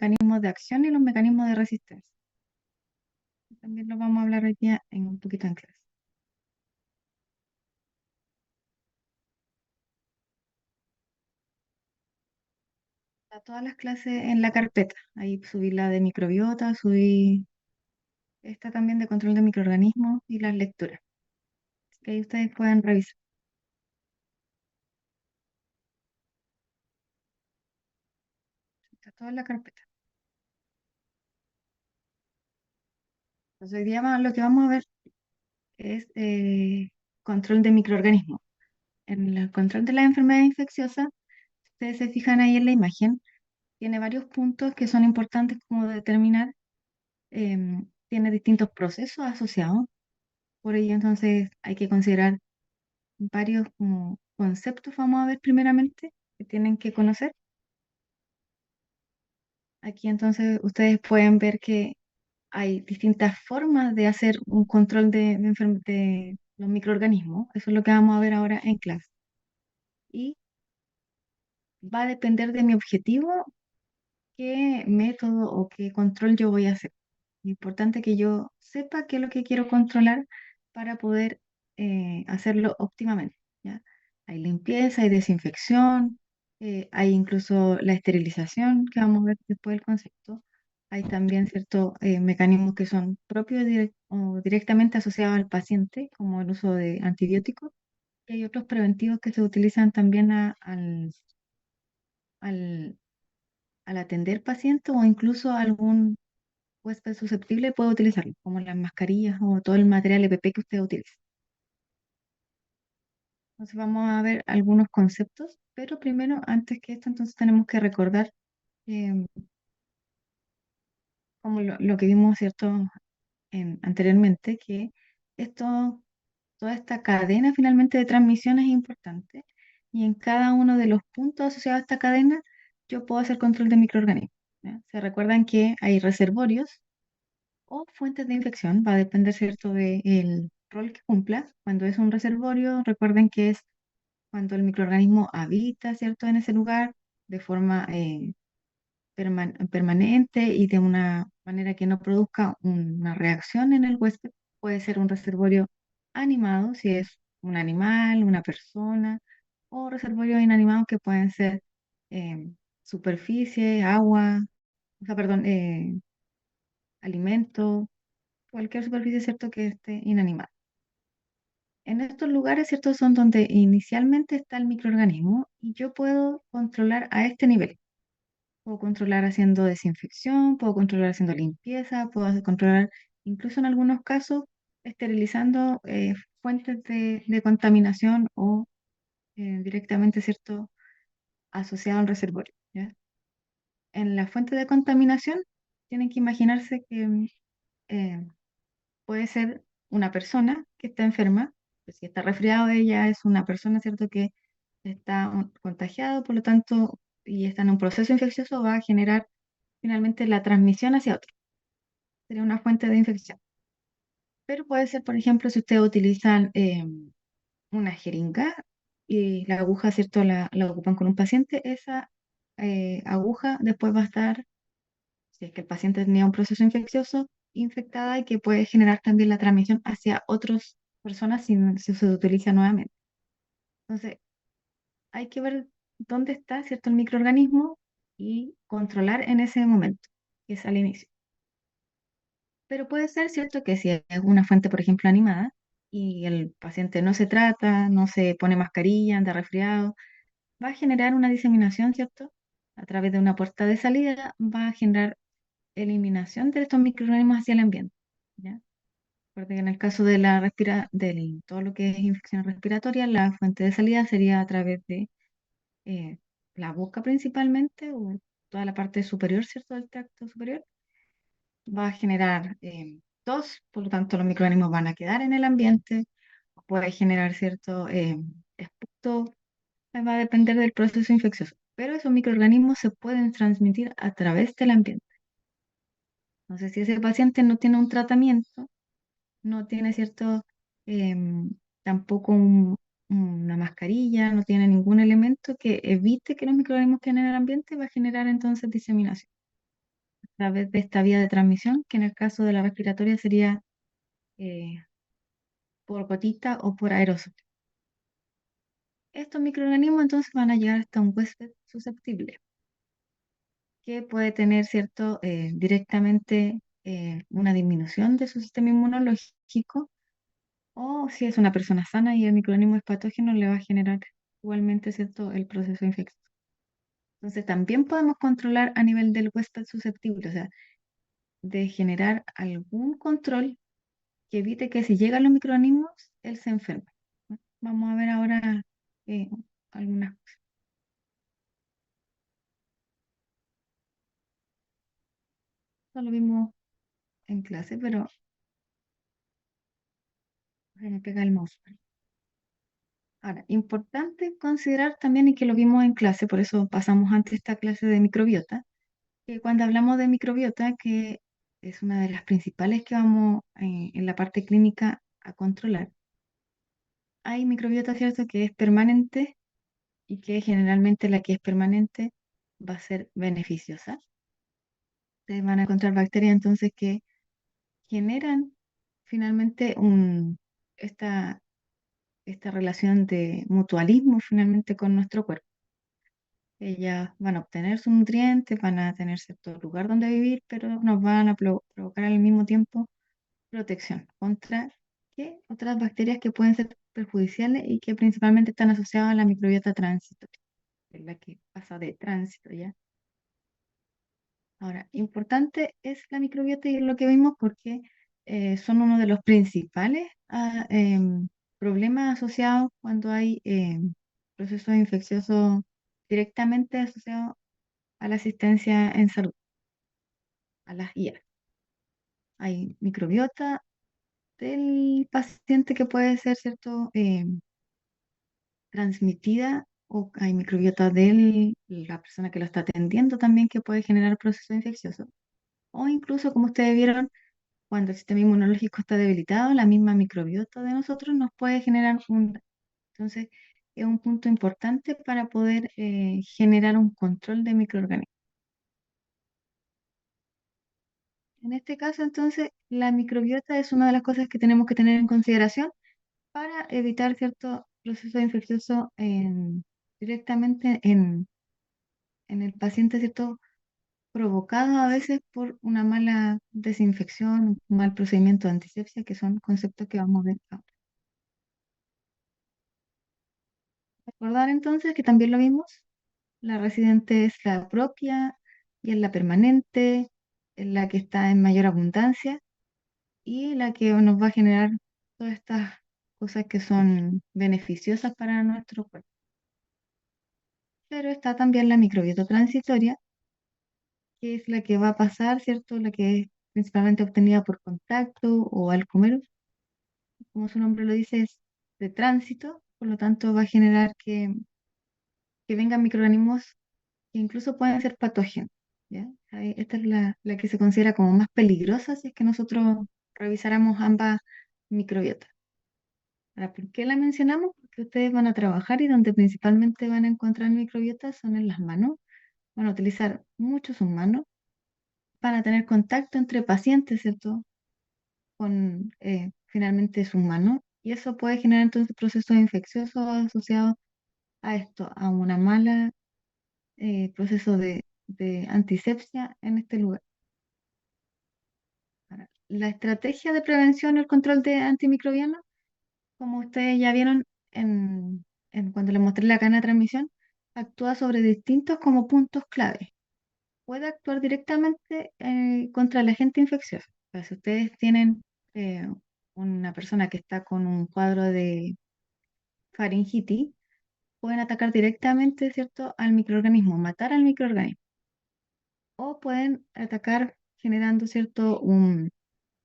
mecanismos de acción y los mecanismos de resistencia. También lo vamos a hablar hoy día en un poquito en clase. Está todas las clases en la carpeta. Ahí subí la de microbiota, subí esta también de control de microorganismos y las lecturas. Así que ahí ustedes pueden revisar. Está todo en la carpeta. Entonces hoy día lo que vamos a ver es control de microorganismos. En el control de las enfermedades infecciosas, ustedes se fijan ahí en la imagen, tiene varios puntos que son importantes como determinar. Tiene distintos procesos asociados. Por ello, entonces, hay que considerar varios como conceptos, vamos a ver primeramente, que tienen que conocer. Aquí entonces ustedes pueden ver que hay distintas formas de hacer un control de los microorganismos. Eso es lo que vamos a ver ahora en clase. Y va a depender de mi objetivo, qué método o qué control yo voy a hacer. Es importante que yo sepa qué es lo que quiero controlar para poder hacerlo óptimamente, ¿ya? Hay limpieza, hay desinfección, hay incluso la esterilización, que vamos a ver después del concepto. Hay también ciertos mecanismos que son propios o directamente asociados al paciente, como el uso de antibióticos. Y hay otros preventivos que se utilizan también al, al atender pacientes o incluso algún huésped susceptible puede utilizarlo, como las mascarillas o todo el material EPP que usted utilice. Entonces vamos a ver algunos conceptos, pero primero, antes que esto, entonces tenemos que recordar eh, como lo que vimos, ¿cierto? Anteriormente, que esto, toda esta cadena finalmente de transmisión es importante y en cada uno de los puntos asociados a esta cadena yo puedo hacer control de microorganismos. ¿Ya? Se recuerdan que hay reservorios o fuentes de infección, va a depender, ¿cierto?, del rol que cumpla. Cuando es un reservorio, recuerden que es cuando el microorganismo habita, ¿cierto?, en ese lugar de forma permanente y de una manera que no produzca una reacción en el huésped. Puede ser un reservorio animado, si es un animal, una persona, o reservorios inanimados que pueden ser eh, superficie, agua, o sea, perdón, alimento, cualquier superficie, ¿cierto?, que esté inanimada. En estos lugares, ¿cierto?, son donde inicialmente está el microorganismo y yo puedo controlar a este nivel. Puedo controlar haciendo desinfección, puedo controlar haciendo limpieza, controlar incluso en algunos casos esterilizando fuentes de contaminación o directamente, ¿cierto?, asociado al reservorio, ¿ya? En la fuente de contaminación tienen que imaginarse que eh, puede ser una persona que está enferma, pues si está resfriado ella es una persona, ¿cierto?, que está contagiado, por lo tanto, y está en un proceso infeccioso, va a generar finalmente la transmisión hacia otro. Sería una fuente de infección. Pero puede ser, por ejemplo, si ustedes utilizan una jeringa y la aguja, ¿cierto?, la ocupan con un paciente, esa aguja después va a estar, si es que el paciente tenía un proceso infeccioso, infectada y que puede generar también la transmisión hacia otras personas si se utiliza nuevamente. Entonces, hay que ver dónde está, ¿cierto?, el microorganismo y controlar en ese momento, que es al inicio. Pero puede ser, ¿cierto?, que si es una fuente, por ejemplo, animada y el paciente no se trata, no se pone mascarilla, anda resfriado, va a generar una diseminación, ¿cierto? A través de una puerta de salida va a generar eliminación de estos microorganismos hacia el ambiente, ¿ya? Porque en el caso de todo lo que es infección respiratoria, la fuente de salida sería a través de eh, la boca principalmente, o toda la parte superior, ¿cierto?, del tracto superior, va a generar tos, por lo tanto los microorganismos van a quedar en el ambiente, puede generar cierto esputo, va a depender del proceso infeccioso, pero esos microorganismos se pueden transmitir a través del ambiente. Entonces, si ese paciente no tiene un tratamiento, no tiene cierto, tampoco una mascarilla, no tiene ningún elemento que evite que los microorganismos queden en el ambiente, va a generar entonces diseminación. través de esta vía de transmisión, que en el caso de la respiratoria sería eh, por gotita o por aerosol. Estos microorganismos entonces van a llegar hasta un huésped susceptible, que puede tener, ¿cierto?, directamente una disminución de su sistema inmunológico, o si es una persona sana y el microorganismo es patógeno, le va a generar igualmente, ¿cierto?, el proceso infeccioso. Entonces también podemos controlar a nivel del huésped susceptible, o sea, de generar algún control que evite que si llegan los microorganismos, él se enferme. Vamos a ver ahora eh, algunas cosas. Esto lo vimos en clase, pero se me pega el mouse. Ahora, importante considerar también, y que lo vimos en clase, por eso pasamos antes esta clase de microbiota, que cuando hablamos de microbiota, que es una de las principales que vamos en la parte clínica a controlar, hay microbiota, ¿cierto?, que es permanente y que generalmente la que es permanente va a ser beneficiosa. Se van a encontrar bacterias entonces que generan finalmente esta relación de mutualismo finalmente con nuestro cuerpo. Ellas van a obtener sus nutrientes, van a tener cierto lugar donde vivir, pero nos van a provocar al mismo tiempo protección contra otras bacterias que pueden ser perjudiciales y que principalmente están asociadas a la microbiota transitoria, que es la que pasa de tránsito ya. Ahora, importante es la microbiota y lo que vimos porque son uno de los principales problemas asociados cuando hay procesos infecciosos directamente asociados a la asistencia en salud, a las IA. Hay microbiota del paciente que puede ser, ¿cierto?, transmitida, o hay microbiota de la persona que lo está atendiendo también que puede generar procesos infecciosos. O incluso, como ustedes vieron, cuando el sistema inmunológico está debilitado, la misma microbiota de nosotros nos puede generar un... Entonces, es un punto importante para poder generar un control de microorganismos. En este caso, entonces, la microbiota es una de las cosas que tenemos que tener en consideración para evitar cierto proceso infeccioso directamente en el paciente, ¿cierto? Provocado a veces por una mala desinfección, un mal procedimiento de antisepsia, que son conceptos que vamos a ver ahora. Recordar entonces que también lo vimos, la residente es la propia y es la permanente, es la que está en mayor abundancia y la que nos va a generar todas estas cosas que son beneficiosas para nuestro cuerpo. Pero está también la microbiota transitoria, que es la que va a pasar, ¿cierto? La que es principalmente obtenida por contacto o al comer, como su nombre lo dice, es de tránsito, por lo tanto va a generar que vengan microorganismos que incluso pueden ser patógenos, ¿ya? Esta es la que se considera como más peligrosa si es que nosotros revisáramos ambas microbiotas. Ahora, ¿por qué la mencionamos? Porque ustedes van a trabajar y donde principalmente van a encontrar microbiotas son en las manos. Van a utilizar mucho sus manos, van a tener contacto entre pacientes, ¿cierto? Con finalmente sus manos. Y eso puede generar entonces procesos infecciosos asociados a esto, a una mala proceso de antisepsia en este lugar. Ahora, la estrategia de prevención y el control de antimicrobianos, como ustedes ya vieron cuando les mostré la cadena de transmisión, actúa sobre distintos como puntos clave. Puede actuar directamente contra el agente infeccioso. O sea, si ustedes tienen una persona que está con un cuadro de faringitis, pueden atacar directamente, ¿cierto?, al microorganismo, matar al microorganismo. O pueden atacar generando, ¿cierto?,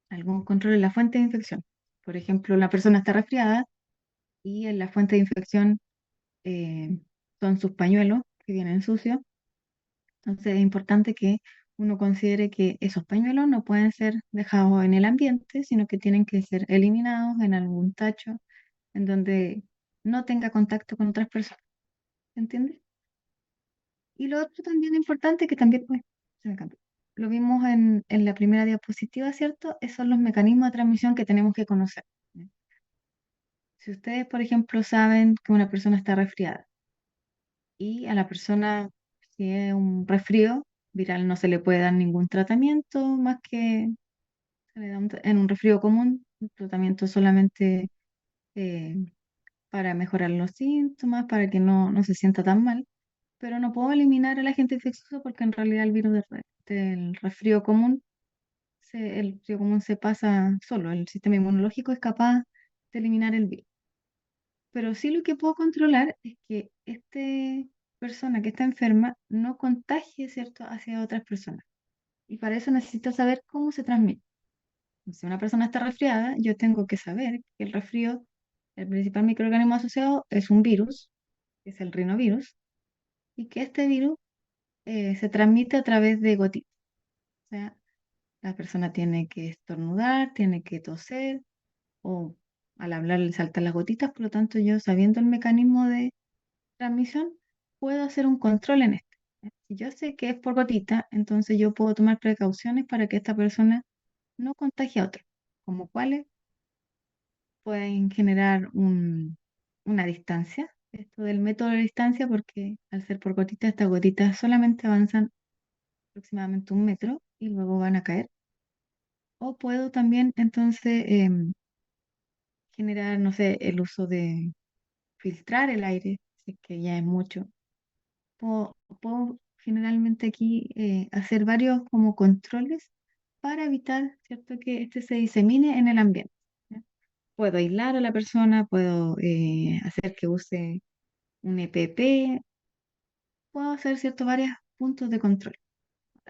algún control en la fuente de infección. Por ejemplo, la persona está resfriada y en la fuente de infección son sus pañuelos que vienen sucios. Entonces es importante que uno considere que esos pañuelos no pueden ser dejados en el ambiente, sino que tienen que ser eliminados en algún tacho en donde no tenga contacto con otras personas. ¿Se entiende? Y lo otro también importante que también, pues, se me cambió. lo vimos en la primera diapositiva, ¿cierto? Esos son los mecanismos de transmisión que tenemos que conocer. ¿Ya? Si ustedes, por ejemplo, saben que una persona está resfriada y a la persona, si es un resfrío viral, no se le puede dar ningún tratamiento más que se le da en un resfrío común, un tratamiento solamente eh, para mejorar los síntomas, para que no se sienta tan mal, pero no puedo eliminar el agente infeccioso porque en realidad el virus del resfrío común, el resfrío común se pasa solo, el sistema inmunológico es capaz de eliminar el virus. Pero sí lo que puedo controlar es que esta persona que está enferma no contagie, ¿cierto?, hacia otras personas. Y para eso necesito saber cómo se transmite. Si una persona está resfriada, yo tengo que saber que el resfrío, el principal microorganismo asociado es un virus, que es el rinovirus, y que este virus se transmite a través de gotitas. O sea, la persona tiene que estornudar, tiene que toser, o al hablar le saltan las gotitas, por lo tanto yo sabiendo el mecanismo de transmisión, puedo hacer un control en esto. Si yo sé que es por gotita, entonces yo puedo tomar precauciones para que esta persona no contagie a otro. Como cuáles pueden generar una distancia. Esto del método de distancia, porque al ser por gotitas, estas gotitas solamente avanzan aproximadamente 1 metro y luego van a caer. O puedo también entonces generar, no sé, el uso de filtrar el aire, si es que ya es mucho. Puedo generalmente aquí hacer varios como controles para evitar, ¿cierto?, que este se disemine en el ambiente. ¿Ya? Puedo aislar a la persona, puedo hacer que use un EPP, puedo hacer, ¿cierto?, varios puntos de control.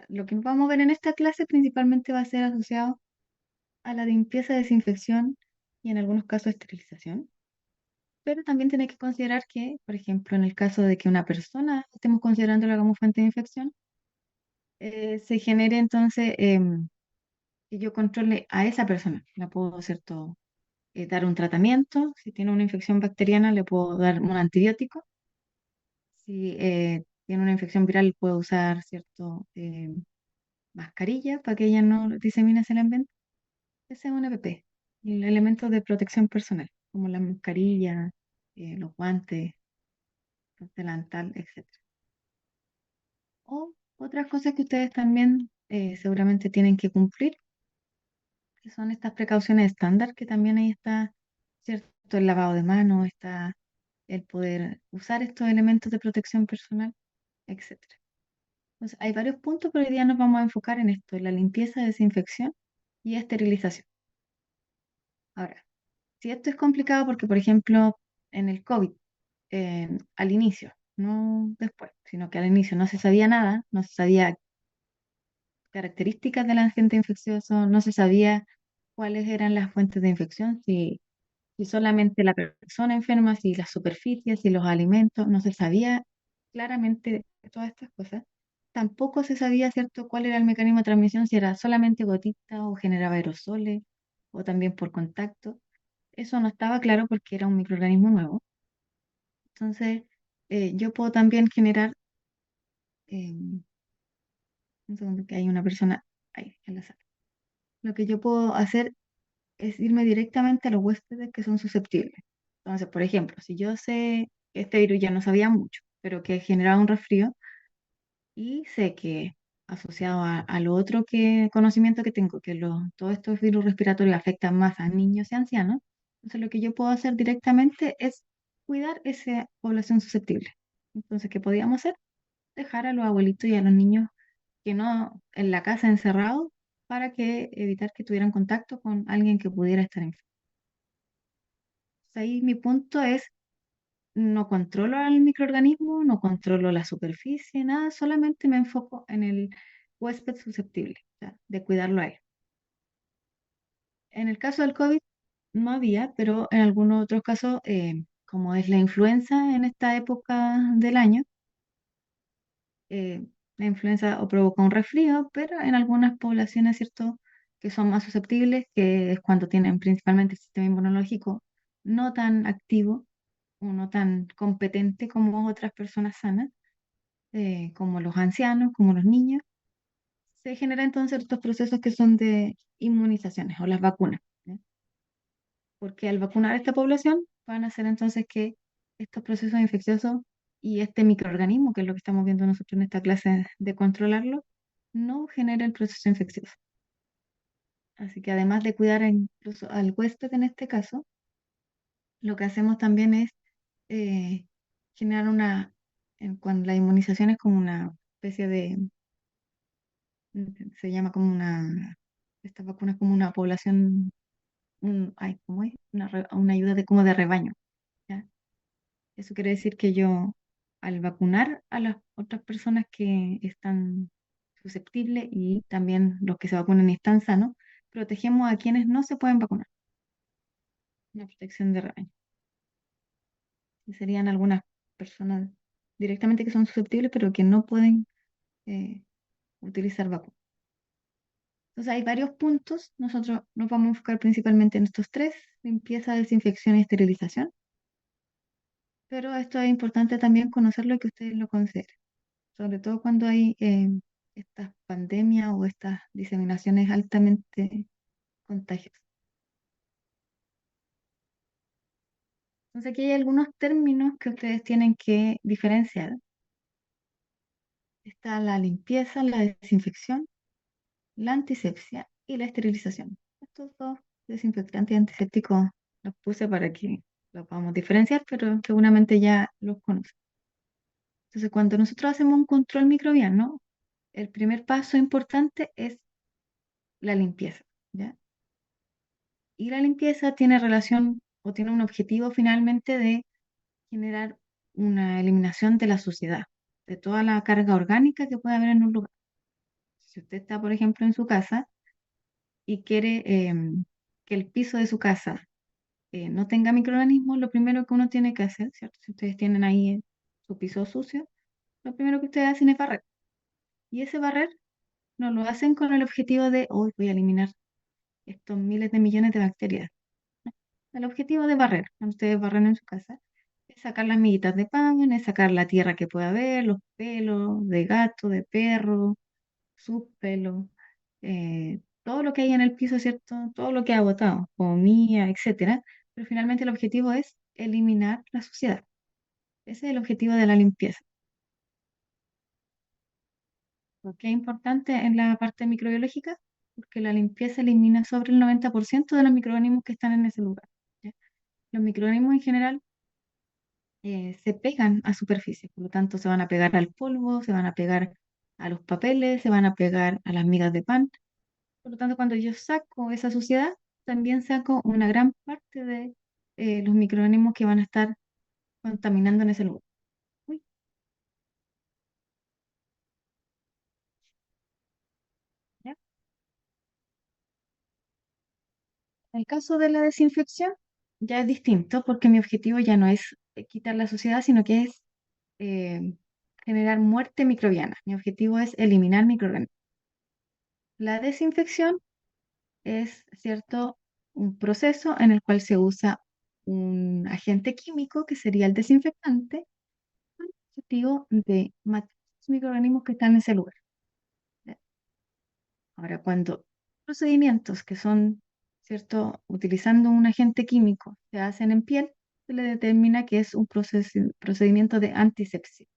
Lo que vamos a ver en esta clase principalmente va a ser asociado a la limpieza, desinfección y en algunos casos esterilización. Pero también tiene que considerar que, por ejemplo, en el caso de que una persona estemos considerándola como fuente de infección, se genere entonces que yo controle a esa persona. La puedo, ¿cierto? Dar un tratamiento. Si tiene una infección bacteriana, le puedo dar un antibiótico. Si tiene una infección viral, puedo usar, ¿cierto? Mascarilla para que ella no disemine hacia el ambiente. Ese es un EPP. Y los elementos de protección personal, como la mascarilla, los guantes, el delantal, etcétera. O otras cosas que ustedes también seguramente tienen que cumplir, que son estas precauciones estándar, que también ahí está, ¿cierto? El lavado de manos, está el poder usar estos elementos de protección personal, etcétera. Entonces, hay varios puntos, pero hoy día nos vamos a enfocar en esto, en la limpieza, desinfección y esterilización. Ahora, si esto es complicado porque, por ejemplo, en el COVID, al inicio, no después, sino que al inicio no se sabía nada, no se sabía características del agente infeccioso, no se sabía cuáles eran las fuentes de infección, si solamente la persona enferma, si las superficies, si los alimentos, no se sabía claramente todas estas cosas. Tampoco se sabía, ¿cierto?, cuál era el mecanismo de transmisión, si era solamente gotita o generaba aerosoles o también por contacto. Eso no estaba claro porque era un microorganismo nuevo. Entonces, yo puedo también generar, un segundo que hay una persona ahí en la sala. Lo que yo puedo hacer es irme directamente a los huéspedes que son susceptibles. Entonces, por ejemplo, si yo sé que este virus ya no sabía mucho, pero que generaba un resfrío, y sé que asociado a lo otro conocimiento que tengo, que todos estos virus respiratorios afectan más a niños y ancianos, entonces lo que yo puedo hacer directamente es cuidar esa población susceptible. Entonces, ¿qué podíamos hacer? Dejar a los abuelitos y a los niños que no en la casa encerrados para que evitar que tuvieran contacto con alguien que pudiera estar enfermo. Ahí mi punto es, no controlo al microorganismo, no controlo la superficie, nada, solamente me enfoco en el huésped susceptible, o sea, de cuidarlo a él. En el caso del COVID no había, pero en algunos otros casos, como es la influenza en esta época del año, eh, la influenza o provoca un resfrío, pero en algunas poblaciones, ¿cierto?, que son más susceptibles, que es cuando tienen principalmente el sistema inmunológico no tan activo o no tan competente como otras personas sanas, como los ancianos, como los niños, se generan entonces estos procesos que son de inmunizaciones o las vacunas, ¿ya? Porque al vacunar a esta población van a hacer entonces que estos procesos infecciosos y este microorganismo, que es lo que estamos viendo nosotros en esta clase de controlarlo, no genere el proceso infeccioso. Así que además de cuidar incluso al huésped en este caso, lo que hacemos también es eh, generar cuando la inmunización es como una especie de, se llama como esta vacuna es como una población, ay, ¿cómo es? Una ayuda de como de rebaño, ¿ya? Eso quiere decir que yo, al vacunar a las otras personas que están susceptibles y también los que se vacunan y están sanos, protegemos a quienes no se pueden vacunar, una protección de rebaño. Y serían algunas personas directamente que son susceptibles, pero que no pueden eh, utilizar vacunas. Entonces hay varios puntos. Nosotros nos vamos a enfocar principalmente en estos tres: limpieza, desinfección y esterilización. Pero esto es importante también conocerlo y que ustedes lo consideren, sobre todo cuando hay estas pandemias o estas diseminaciones altamente contagiosas. Entonces aquí hay algunos términos que ustedes tienen que diferenciar. Está la limpieza, la desinfección, la antisepsia y la esterilización. Estos dos desinfectantes y antisépticos los puse para que los podamos diferenciar, pero seguramente ya los conocen. Entonces, cuando nosotros hacemos un control microbiano, el primer paso importante es la limpieza, ¿ya? Y la limpieza tiene relación o tiene un objetivo finalmente de generar una eliminación de la suciedad, de toda la carga orgánica que puede haber en un lugar. Si usted está, por ejemplo, en su casa y quiere que el piso de su casa no tenga microorganismos, lo primero que uno tiene que hacer, ¿cierto? Si ustedes tienen ahí su piso sucio, lo primero que ustedes hacen es barrer. Y ese barrer no lo hacen con el objetivo de, hoy voy a eliminar estos miles de millones de bacterias. No. El objetivo de barrer, cuando ustedes barren en su casa, es sacar las miguitas de pan, es sacar la tierra que pueda haber, los pelos de gato, de perro, sus pelos, todo lo que hay en el piso, ¿cierto? Todo lo que ha botado, comida, etcétera. Pero finalmente el objetivo es eliminar la suciedad. Ese es el objetivo de la limpieza. ¿Por qué es importante en la parte microbiológica? Porque la limpieza elimina sobre el 90% de los microorganismos que están en ese lugar, ¿ya? Los microorganismos en general se pegan a superficie, por lo tanto se van a pegar al polvo, se van a pegar a los papeles, se van a pegar a las migas de pan. Por lo tanto, cuando yo saco esa suciedad, también saco una gran parte de los microorganismos que van a estar contaminando en ese lugar. Uy, ¿ya? En el caso de la desinfección, ya es distinto porque mi objetivo ya no es quitar la suciedad, sino que es eh, generar muerte microbiana. Mi objetivo es eliminar microorganismos. La desinfección es, ¿cierto?, un proceso en el cual se usa un agente químico que sería el desinfectante con el objetivo de matar los microorganismos que están en ese lugar, ¿ya? Ahora, cuando procedimientos que son, ¿cierto?, utilizando un agente químico se hacen en piel, se le determina que es un procedimiento de antisepsia,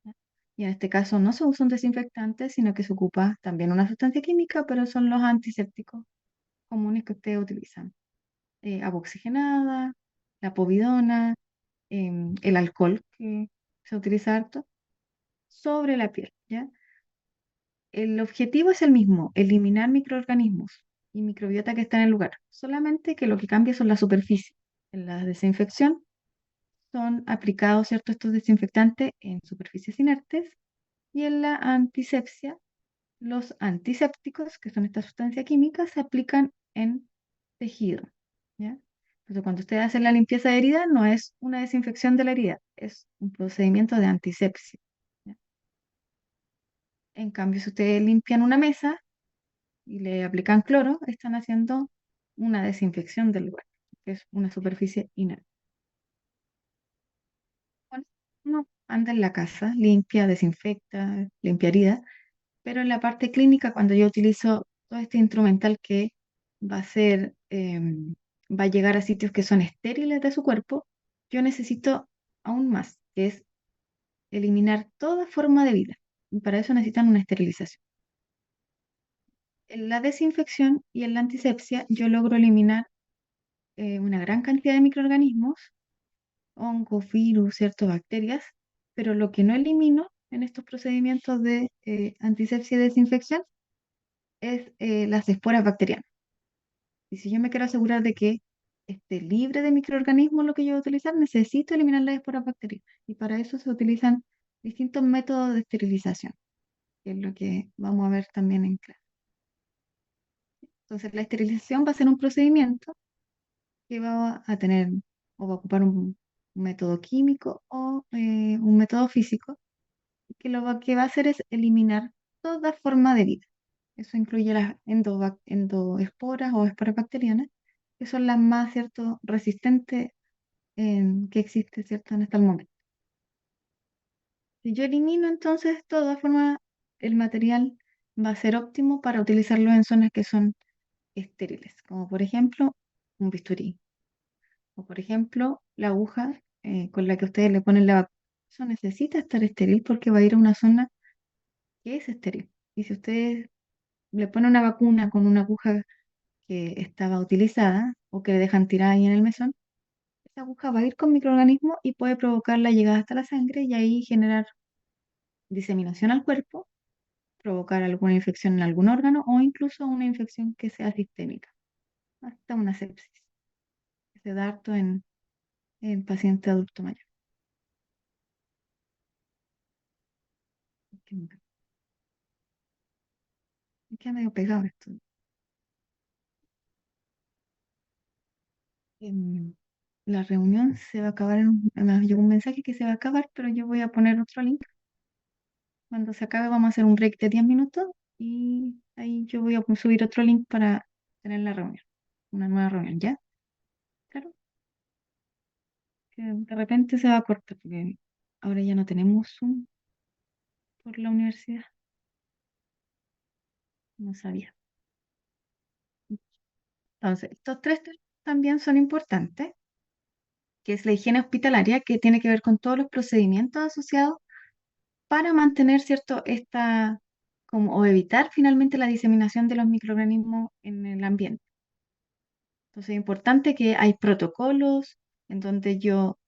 ¿ya? Y en este caso no se usa un desinfectante, sino que se ocupa también una sustancia química, pero son los antisépticos comunes que ustedes utilizan. Agua oxigenada, la povidona, el alcohol que se utiliza harto sobre la piel, ¿ya? El objetivo es el mismo: eliminar microorganismos y microbiota que está en el lugar, solamente que lo que cambia son la superficie. En la desinfección son aplicados, ¿cierto?, estos desinfectantes en superficies inertes, y en la antisepsia los antisépticos, que son estas sustancias químicas, se aplican en tejido, ¿ya? Entonces, cuando ustedes hacen la limpieza de herida, no es una desinfección de la herida, es un procedimiento de antisepsia, ¿ya? En cambio, si ustedes limpian una mesa y le aplican cloro, están haciendo una desinfección del lugar, que es una superficie inerte. Bueno, uno anda en la casa, limpia, desinfecta, limpia herida, pero en la parte clínica, cuando yo utilizo todo este instrumental que va a ser, va a llegar a sitios que son estériles de su cuerpo, yo necesito aún más, que es eliminar toda forma de vida. Y para eso necesitan una esterilización. En la desinfección y en la antisepsia, yo logro eliminar una gran cantidad de microorganismos, hongos, virus, ciertas bacterias, pero lo que no elimino en estos procedimientos de antisepsia y desinfección es las esporas bacterianas. Y si yo me quiero asegurar de que esté libre de microorganismos lo que yo voy a utilizar, necesito eliminar las esporas bacterianas. Y para eso se utilizan distintos métodos de esterilización, que es lo que vamos a ver también en clase. Entonces, la esterilización va a ser un procedimiento que va a tener o va a ocupar un método químico o un método físico, que que va a hacer es eliminar toda forma de vida. Eso incluye las endoesporas o esporas bacterianas, que son las más, ¿cierto?, resistentes que existe, ¿cierto?, en hasta el momento. Si yo elimino entonces toda forma, el material va a ser óptimo para utilizarlo en zonas que son estériles, como por ejemplo un bisturí, o por ejemplo la aguja con la que ustedes le ponen la vacuna. Eso necesita estar estéril porque va a ir a una zona que es estéril. Y si ustedes le ponen una vacuna con una aguja que estaba utilizada o que le dejan tirada ahí en el mesón, esa aguja va a ir con microorganismos y puede provocar la llegada hasta la sangre y ahí generar diseminación al cuerpo, provocar alguna infección en algún órgano o incluso una infección que sea sistémica, hasta una sepsis, que se da harto en paciente adulto mayor. Me queda medio pegado esto. Em, la reunión se va a acabar me llegó un mensaje que se va a acabar, pero yo voy a poner otro link. Cuando se acabe vamos a hacer un break de 10 minutos y ahí yo voy a subir otro link para tener la reunión, una nueva reunión, ¿ya? Claro, que de repente se va a cortar porque ahora ya no tenemos Zoom por la universidad, no sabía. Entonces, estos tres temas también son importantes, que es la higiene hospitalaria, que tiene que ver con todos los procedimientos asociados para mantener, ¿cierto?, como, o evitar finalmente la diseminación de los microorganismos en el ambiente. Entonces es importante que hay protocolos en donde yo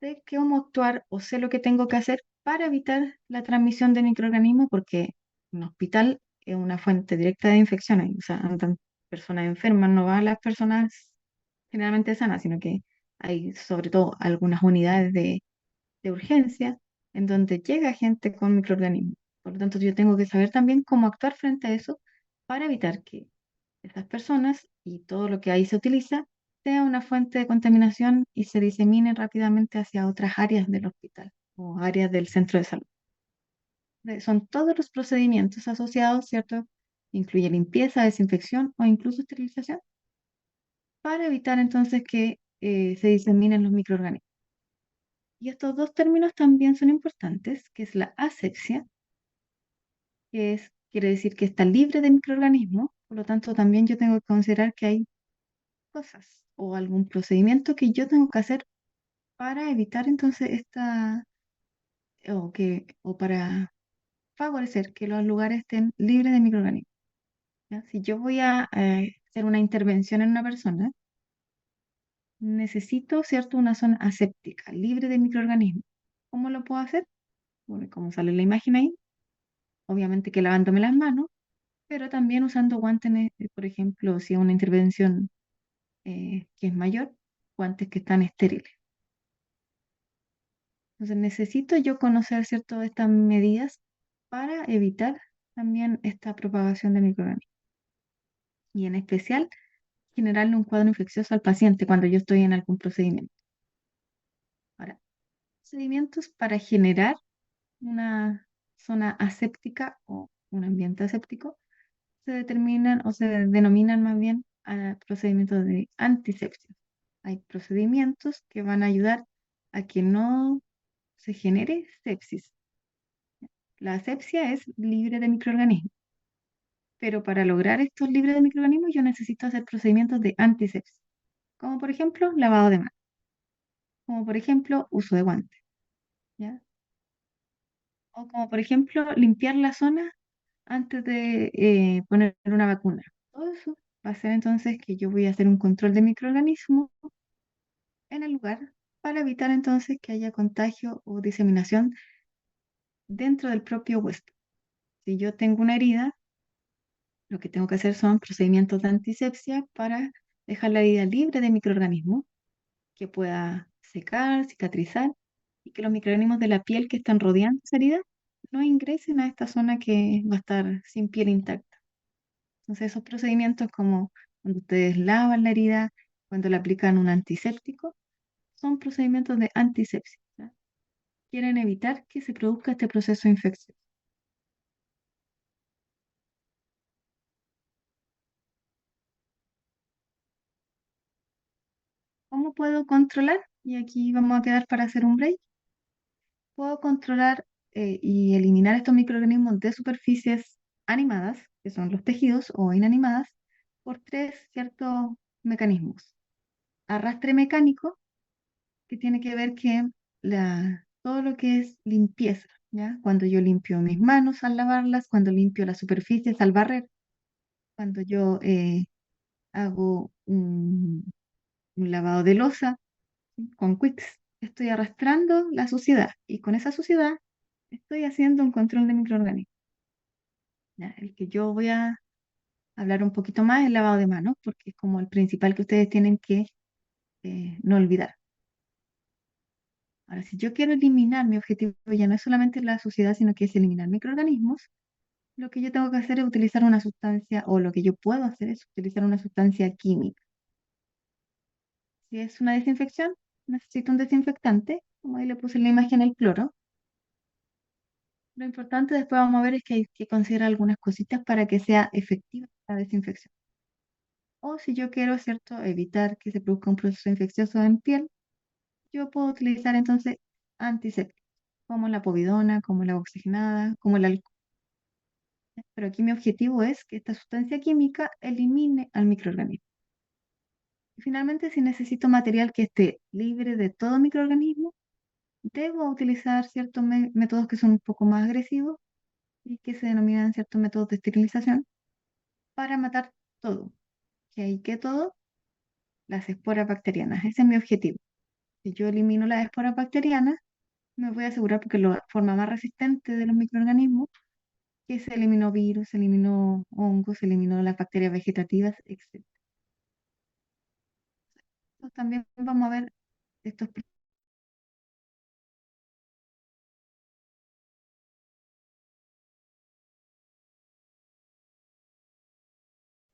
sé que vamos a actuar o sé lo que tengo que hacer para evitar la transmisión de microorganismos, porque un hospital es una fuente directa de infecciones, o sea, andan personas enfermas, no van las personas generalmente sanas, sino que hay sobre todo algunas unidades de urgencia en donde llega gente con microorganismos. Por lo tanto, yo tengo que saber también cómo actuar frente a eso para evitar que esas personas y todo lo que ahí se utiliza sea una fuente de contaminación y se disemine rápidamente hacia otras áreas del hospital o áreas del centro de salud. Son todos los procedimientos asociados, ¿cierto? Incluye limpieza, desinfección o incluso esterilización para evitar entonces que se diseminen los microorganismos. Y estos dos términos también son importantes, que es la asepsia, quiere decir que está libre de microorganismos, por lo tanto también yo tengo que considerar que hay cosas o algún procedimiento que yo tengo que hacer para evitar entonces o para favorecer que los lugares estén libres de microorganismos. ¿Ya? Si yo voy a hacer una intervención en una persona, necesito, ¿cierto?, una zona aséptica, libre de microorganismos. ¿Cómo lo puedo hacer? Bueno, como sale en la imagen ahí, obviamente que lavándome las manos, pero también usando guantes, por ejemplo, si es una intervención que es mayor, guantes que están estériles. Entonces necesito yo conocer, ¿cierto?, estas medidas para evitar también esta propagación de microorganismos. Y en especial, generarle un cuadro infeccioso al paciente cuando yo estoy en algún procedimiento. Ahora, procedimientos para generar una zona aséptica o un ambiente aséptico se determinan o se denominan más bien a procedimientos de antisepsia. Hay procedimientos que van a ayudar a que no se genere sepsis. La asepsia es libre de microorganismos, pero para lograr estos libres de microorganismos yo necesito hacer procedimientos de antisepsia, como por ejemplo lavado de manos, como por ejemplo uso de guantes, ¿ya? O como por ejemplo limpiar la zona antes de poner una vacuna. Todo eso va a ser entonces que yo voy a hacer un control de microorganismos en el lugar para evitar entonces que haya contagio o diseminación dentro del propio huésped. Si yo tengo una herida, lo que tengo que hacer son procedimientos de antisepsia para dejar la herida libre de microorganismos que pueda secar, cicatrizar y que los microorganismos de la piel que están rodeando esa herida no ingresen a esta zona que va a estar sin piel intacta. Entonces, esos procedimientos como cuando ustedes lavan la herida, cuando le aplican un antiséptico, son procedimientos de antisepsia, ¿ya? Quieren evitar que se produzca este proceso de infección. ¿Cómo puedo controlar? Y aquí vamos a quedar para hacer un break. Puedo controlar y eliminar estos microorganismos de superficies animadas, que son los tejidos, o inanimadas, por tres ciertos mecanismos. Arrastre mecánico, que tiene que ver que todo lo que es limpieza, ¿ya? Cuando yo limpio mis manos al lavarlas, cuando limpio las superficies al barrer, cuando yo hago un lavado de loza con Quicks, estoy arrastrando la suciedad y con esa suciedad estoy haciendo un control de microorganismos. ¿Ya? El que yo voy a hablar un poquito más es el lavado de manos, porque es como el principal que ustedes tienen que no olvidar. Ahora, si yo quiero eliminar, mi objetivo ya no es solamente la suciedad, sino que es eliminar microorganismos, lo que yo tengo que hacer es utilizar una sustancia, o lo que yo puedo hacer es utilizar una sustancia química. Si es una desinfección, necesito un desinfectante, como ahí le puse en la imagen el cloro. Lo importante después vamos a ver es que hay que considerar algunas cositas para que sea efectiva la desinfección. O si yo quiero, ¿cierto?, evitar que se produzca un proceso infeccioso en piel, yo puedo utilizar entonces antisépticos, como la povidona, como la oxigenada, como el alcohol. Pero aquí mi objetivo es que esta sustancia química elimine al microorganismo. Y finalmente, si necesito material que esté libre de todo microorganismo, debo utilizar ciertos métodos que son un poco más agresivos y que se denominan ciertos métodos de esterilización para matar todo. ¿Y ahí qué todo? Las esporas bacterianas. Ese es mi objetivo. Si yo elimino las esporas bacterianas, me voy a asegurar porque la forma más resistente de los microorganismos, que se eliminó virus, se eliminó hongos, se eliminó las bacterias vegetativas, etc. Entonces, también vamos a ver estos que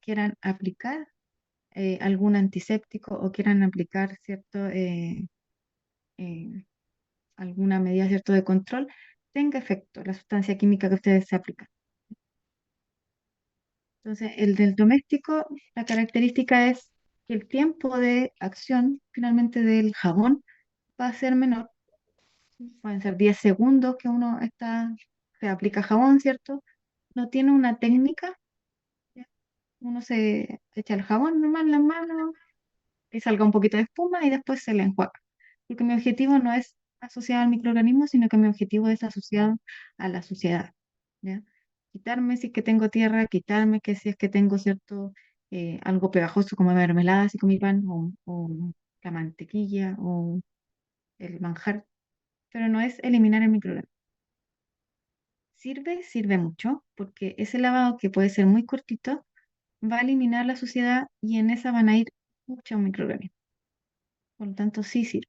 quieran aplicar algún antiséptico o quieran aplicar eh, alguna medida cierto de control, tenga efecto la sustancia química que ustedes se aplican. Entonces, el del doméstico, la característica es que el tiempo de acción finalmente del jabón va a ser menor. Pueden ser 10 segundos que uno se aplica jabón, ¿cierto? No tiene una técnica. ¿Ya? Uno se echa el jabón normal en las manos, que salga un poquito de espuma y después se le enjuaga. Porque mi objetivo no es asociado al microorganismo, sino que mi objetivo es asociado a la suciedad. ¿Ya? Quitarme si es que tengo tierra, quitarme que si es que tengo cierto algo pegajoso como mermelada, así con mi pan, o la mantequilla, o el manjar, pero no es eliminar el microorganismo. Sirve, sirve mucho, porque ese lavado que puede ser muy cortito va a eliminar la suciedad y en esa van a ir muchos microorganismos. Por lo tanto, sí sirve.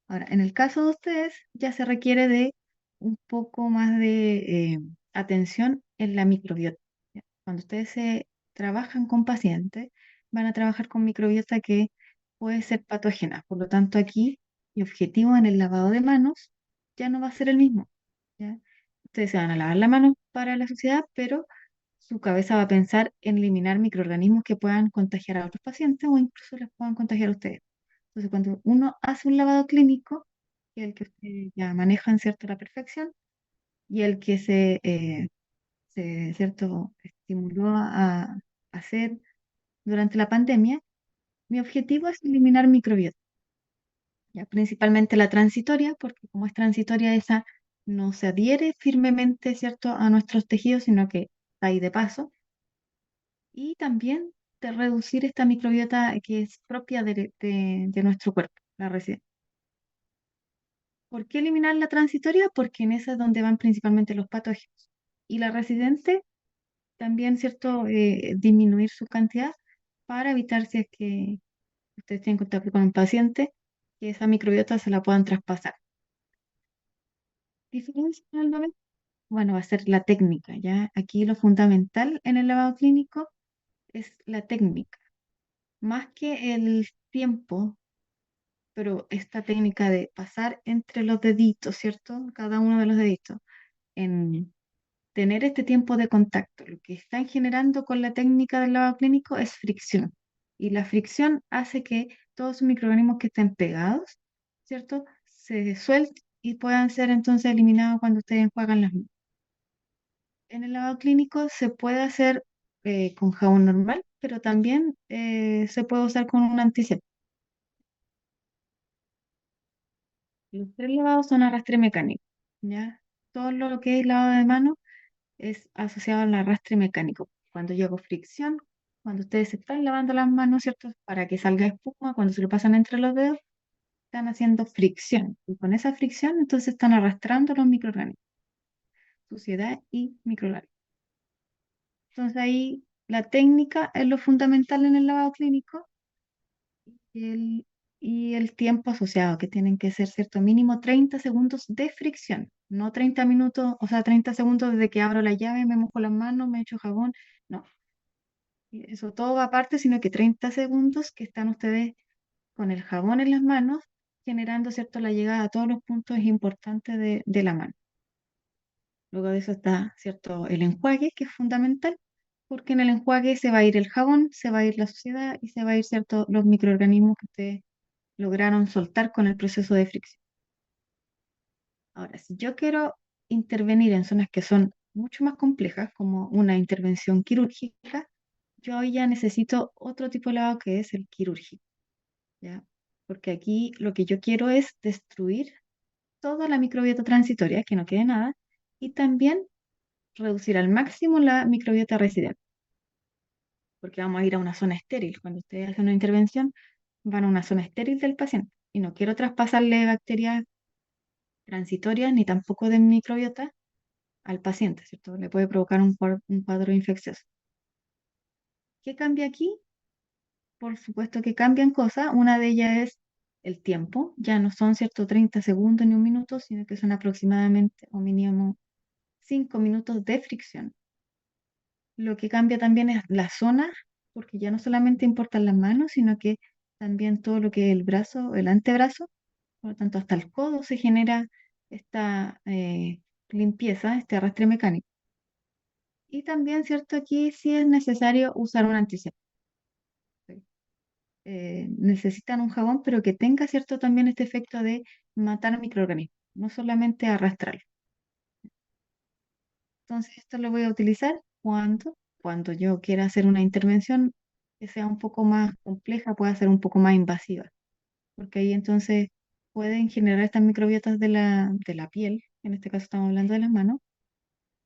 Ahora, en el caso de ustedes, ya se requiere de un poco más de atención en la microbiota. ¿Ya? Cuando ustedes se trabajan con pacientes, van a trabajar con microbiota que puede ser patógena. Por lo tanto, aquí mi objetivo en el lavado de manos ya no va a ser el mismo. ¿Ya? Ustedes se van a lavar la mano para la sociedad, pero su cabeza va a pensar en eliminar microorganismos que puedan contagiar a otros pacientes o incluso les puedan contagiar a ustedes. Entonces, cuando uno hace un lavado clínico, que es el que ustedes ya manejan, ¿cierto?, a la perfección, y el que ¿cierto? Estimuló a hacer durante la pandemia, mi objetivo es eliminar microbiota, ya, principalmente la transitoria, porque como es transitoria esa no se adhiere firmemente, ¿cierto?, a nuestros tejidos, sino que está ahí de paso, y también de reducir esta microbiota que es propia de nuestro cuerpo, la residente. ¿Por qué eliminar la transitoria? Porque en esa es donde van principalmente los patógenos. Y la residente también, ¿cierto?, disminuir su cantidad para evitar si es que ustedes tienen contacto con un paciente, que esa microbiota se la puedan traspasar. Diferencia con el lavado, bueno, va a ser la técnica, ¿ya? Aquí lo fundamental en el lavado clínico es la técnica, más que el tiempo, pero esta técnica de pasar entre los deditos, ¿cierto? Cada uno de los deditos, en tener este tiempo de contacto. Lo que están generando con la técnica del lavado clínico es fricción. Y la fricción hace que todos los microorganismos que estén pegados, ¿cierto? Se suelten y puedan ser entonces eliminados cuando ustedes enjuagan las manos. En el lavado clínico se puede hacer con jabón normal, pero también se puede usar con un antiséptico. Los tres lavados son arrastre mecánico, ¿ya? Todo lo que es lavado de manos es asociado al arrastre mecánico. Cuando yo hago fricción, cuando ustedes se están lavando las manos, ¿cierto? Para que salga espuma, cuando se lo pasan entre los dedos, están haciendo fricción. Y con esa fricción, entonces están arrastrando los microorganismos, suciedad y microorganismos. Entonces ahí la técnica es lo fundamental en el lavado clínico y el tiempo asociado, que tienen que ser, ¿cierto? Mínimo 30 segundos de fricción, no 30 minutos, o sea, 30 segundos desde que abro la llave, me mojo las manos, me echo jabón. No, y eso todo va aparte, sino que 30 segundos que están ustedes con el jabón en las manos, generando, ¿cierto?, la llegada a todos los puntos importantes de la mano. Luego de eso está, ¿cierto?, el enjuague, que es fundamental, porque en el enjuague se va a ir el jabón, se va a ir la suciedad y se va a ir, ¿cierto?, los microorganismos que ustedes lograron soltar con el proceso de fricción. Ahora, si yo quiero intervenir en zonas que son mucho más complejas, como una intervención quirúrgica, yo ahí ya necesito otro tipo de lavado que es el quirúrgico, ¿ya? Porque aquí lo que yo quiero es destruir toda la microbiota transitoria, que no quede nada, y también reducir al máximo la microbiota residente, porque vamos a ir a una zona estéril. Cuando ustedes hacen una intervención, van a una zona estéril del paciente, y no quiero traspasarle bacterias transitorias ni tampoco de microbiota al paciente, ¿cierto? Le puede provocar un cuadro infeccioso. ¿Qué cambia aquí? Por supuesto que cambian cosas. Una de ellas es el tiempo. Ya no son, ¿cierto?, 30 segundos ni un minuto, sino que son aproximadamente o mínimo 5 minutos de fricción. Lo que cambia también es la zona, porque ya no solamente importan las manos, sino que también todo lo que es el brazo, el antebrazo, por lo tanto hasta el codo se genera esta limpieza, este arrastre mecánico. Y también, ¿cierto? Aquí sí es necesario usar un antiséptico. Necesitan un jabón, pero que tenga, ¿cierto?, también este efecto de matar microorganismos, no solamente arrastrarlo. Entonces, esto lo voy a utilizar cuando yo quiera hacer una intervención que sea un poco más compleja, pueda ser un poco más invasiva, porque ahí entonces pueden generar estas microbiotas de la piel, en este caso estamos hablando de las manos,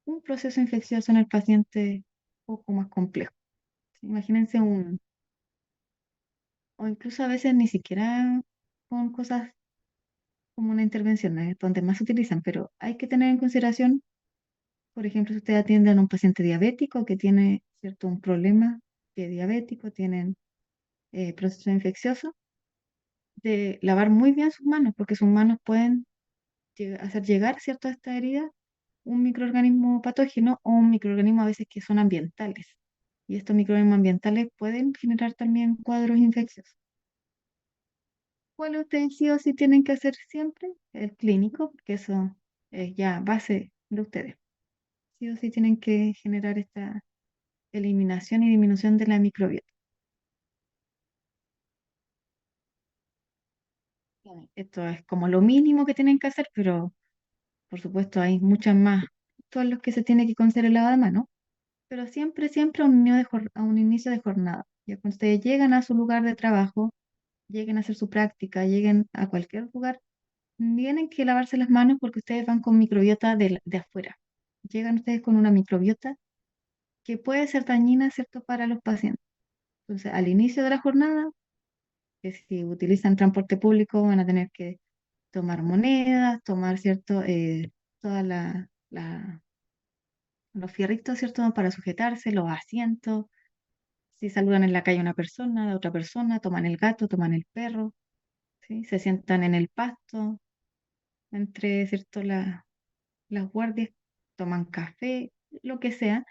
un proceso infeccioso en el paciente un poco más complejo. Imagínense o incluso a veces ni siquiera con cosas como una intervención, es donde más se utilizan, pero hay que tener en consideración, por ejemplo, si usted atiende a un paciente diabético que tiene, ¿cierto?, un problema de diabético, tienen proceso infeccioso, de lavar muy bien sus manos, porque sus manos pueden hacer llegar, ¿cierto?, a esta herida un microorganismo patógeno o un microorganismo a veces que son ambientales. Y estos microorganismos ambientales pueden generar también cuadros infecciosos. ¿Cuál ustedes sí o sí tienen que hacer siempre? El clínico, porque eso es ya base de ustedes. Sí o sí tienen que generar esta eliminación y disminución de la microbiota. Esto es como lo mínimo que tienen que hacer, pero por supuesto hay muchas más momentos en los que se tiene que conceder el lavado de manos, pero siempre, siempre a un a un inicio de jornada. Ya cuando ustedes llegan a su lugar de trabajo, lleguen a hacer su práctica, lleguen a cualquier lugar, tienen que lavarse las manos porque ustedes van con microbiota de afuera. Llegan ustedes con una microbiota que puede ser dañina, ¿cierto?, para los pacientes. Entonces, al inicio de la jornada, que si utilizan transporte público van a tener que tomar monedas, tomar, ¿cierto?, toda los fierritos, ¿cierto?, para sujetarse, los asientos. Si saludan en la calle a una persona, a otra persona, toman el gato, toman el perro, ¿sí? Se sientan en el pasto, entre, ¿cierto?, las guardias, toman café, lo que sea,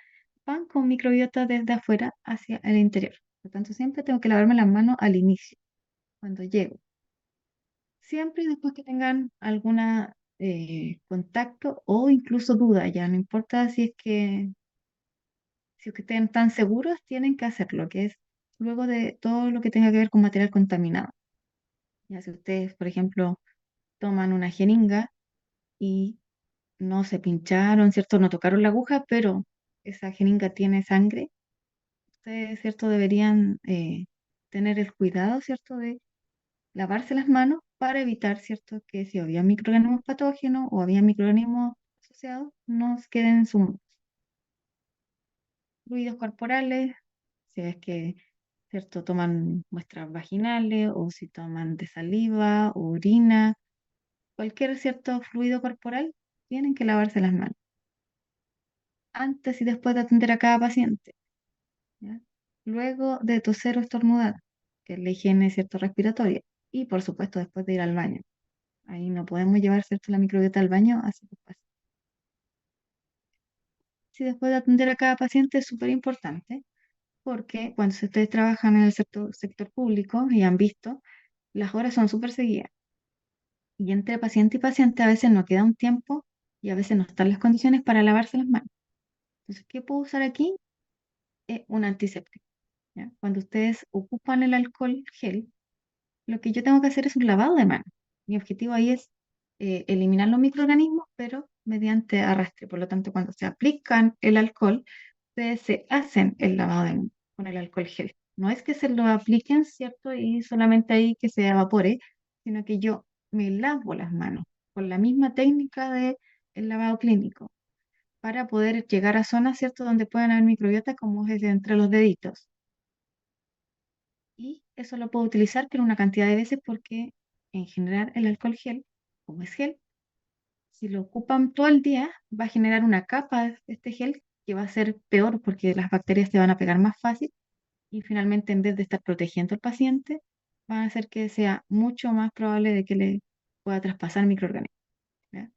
van con microbiota desde afuera hacia el interior. Por lo tanto, siempre tengo que lavarme las manos al inicio, cuando llego. Siempre después que tengan alguna contacto o incluso duda, ya no importa si es que estén tan seguros, tienen que hacerlo, que es luego de todo lo que tenga que ver con material contaminado. Ya si ustedes, por ejemplo, toman una jeringa y no se pincharon, ¿cierto? No tocaron la aguja, pero esa jeringa tiene sangre, ustedes, ¿cierto? Deberían tener el cuidado, ¿cierto? De lavarse las manos para evitar, ¿cierto? Que si había microorganismos patógenos o había microorganismos asociados, no se queden en sus fluidos corporales, si es que, ¿cierto? Toman muestras vaginales o si toman de saliva o orina, cualquier cierto fluido corporal, tienen que lavarse las manos antes y después de atender a cada paciente, ¿ya? Luego de toser o estornudar, que es la higiene, ¿cierto?, respiratoria, y por supuesto después de ir al baño. Ahí no podemos llevar, ¿cierto?, la microbiota al baño, así que pues, si después de atender a cada paciente es súper importante, porque cuando ustedes trabajan en el sector público y han visto, las horas son súper seguidas. Y entre paciente y paciente a veces no queda un tiempo y a veces no están las condiciones para lavarse las manos. Entonces, ¿qué puedo usar aquí? Un antiséptico, ¿ya? Cuando ustedes ocupan el alcohol gel, lo que yo tengo que hacer es un lavado de manos. Mi objetivo ahí es eliminar los microorganismos, pero mediante arrastre. Por lo tanto, cuando se aplican el alcohol, ustedes se hacen el lavado de manos con el alcohol gel. No es que se lo apliquen, ¿cierto? Y solamente ahí que se evapore, sino que yo me lavo las manos con la misma técnica de el lavado clínico para poder llegar a zonas, ¿cierto?, donde puedan haber microbiota, como es entre los deditos. Y eso lo puedo utilizar, pero una cantidad de veces porque en general el alcohol gel, como es gel, si lo ocupan todo el día, va a generar una capa de este gel que va a ser peor porque las bacterias te van a pegar más fácil y finalmente en vez de estar protegiendo al paciente, va a hacer que sea mucho más probable de que le pueda traspasar microorganismos, ¿ya?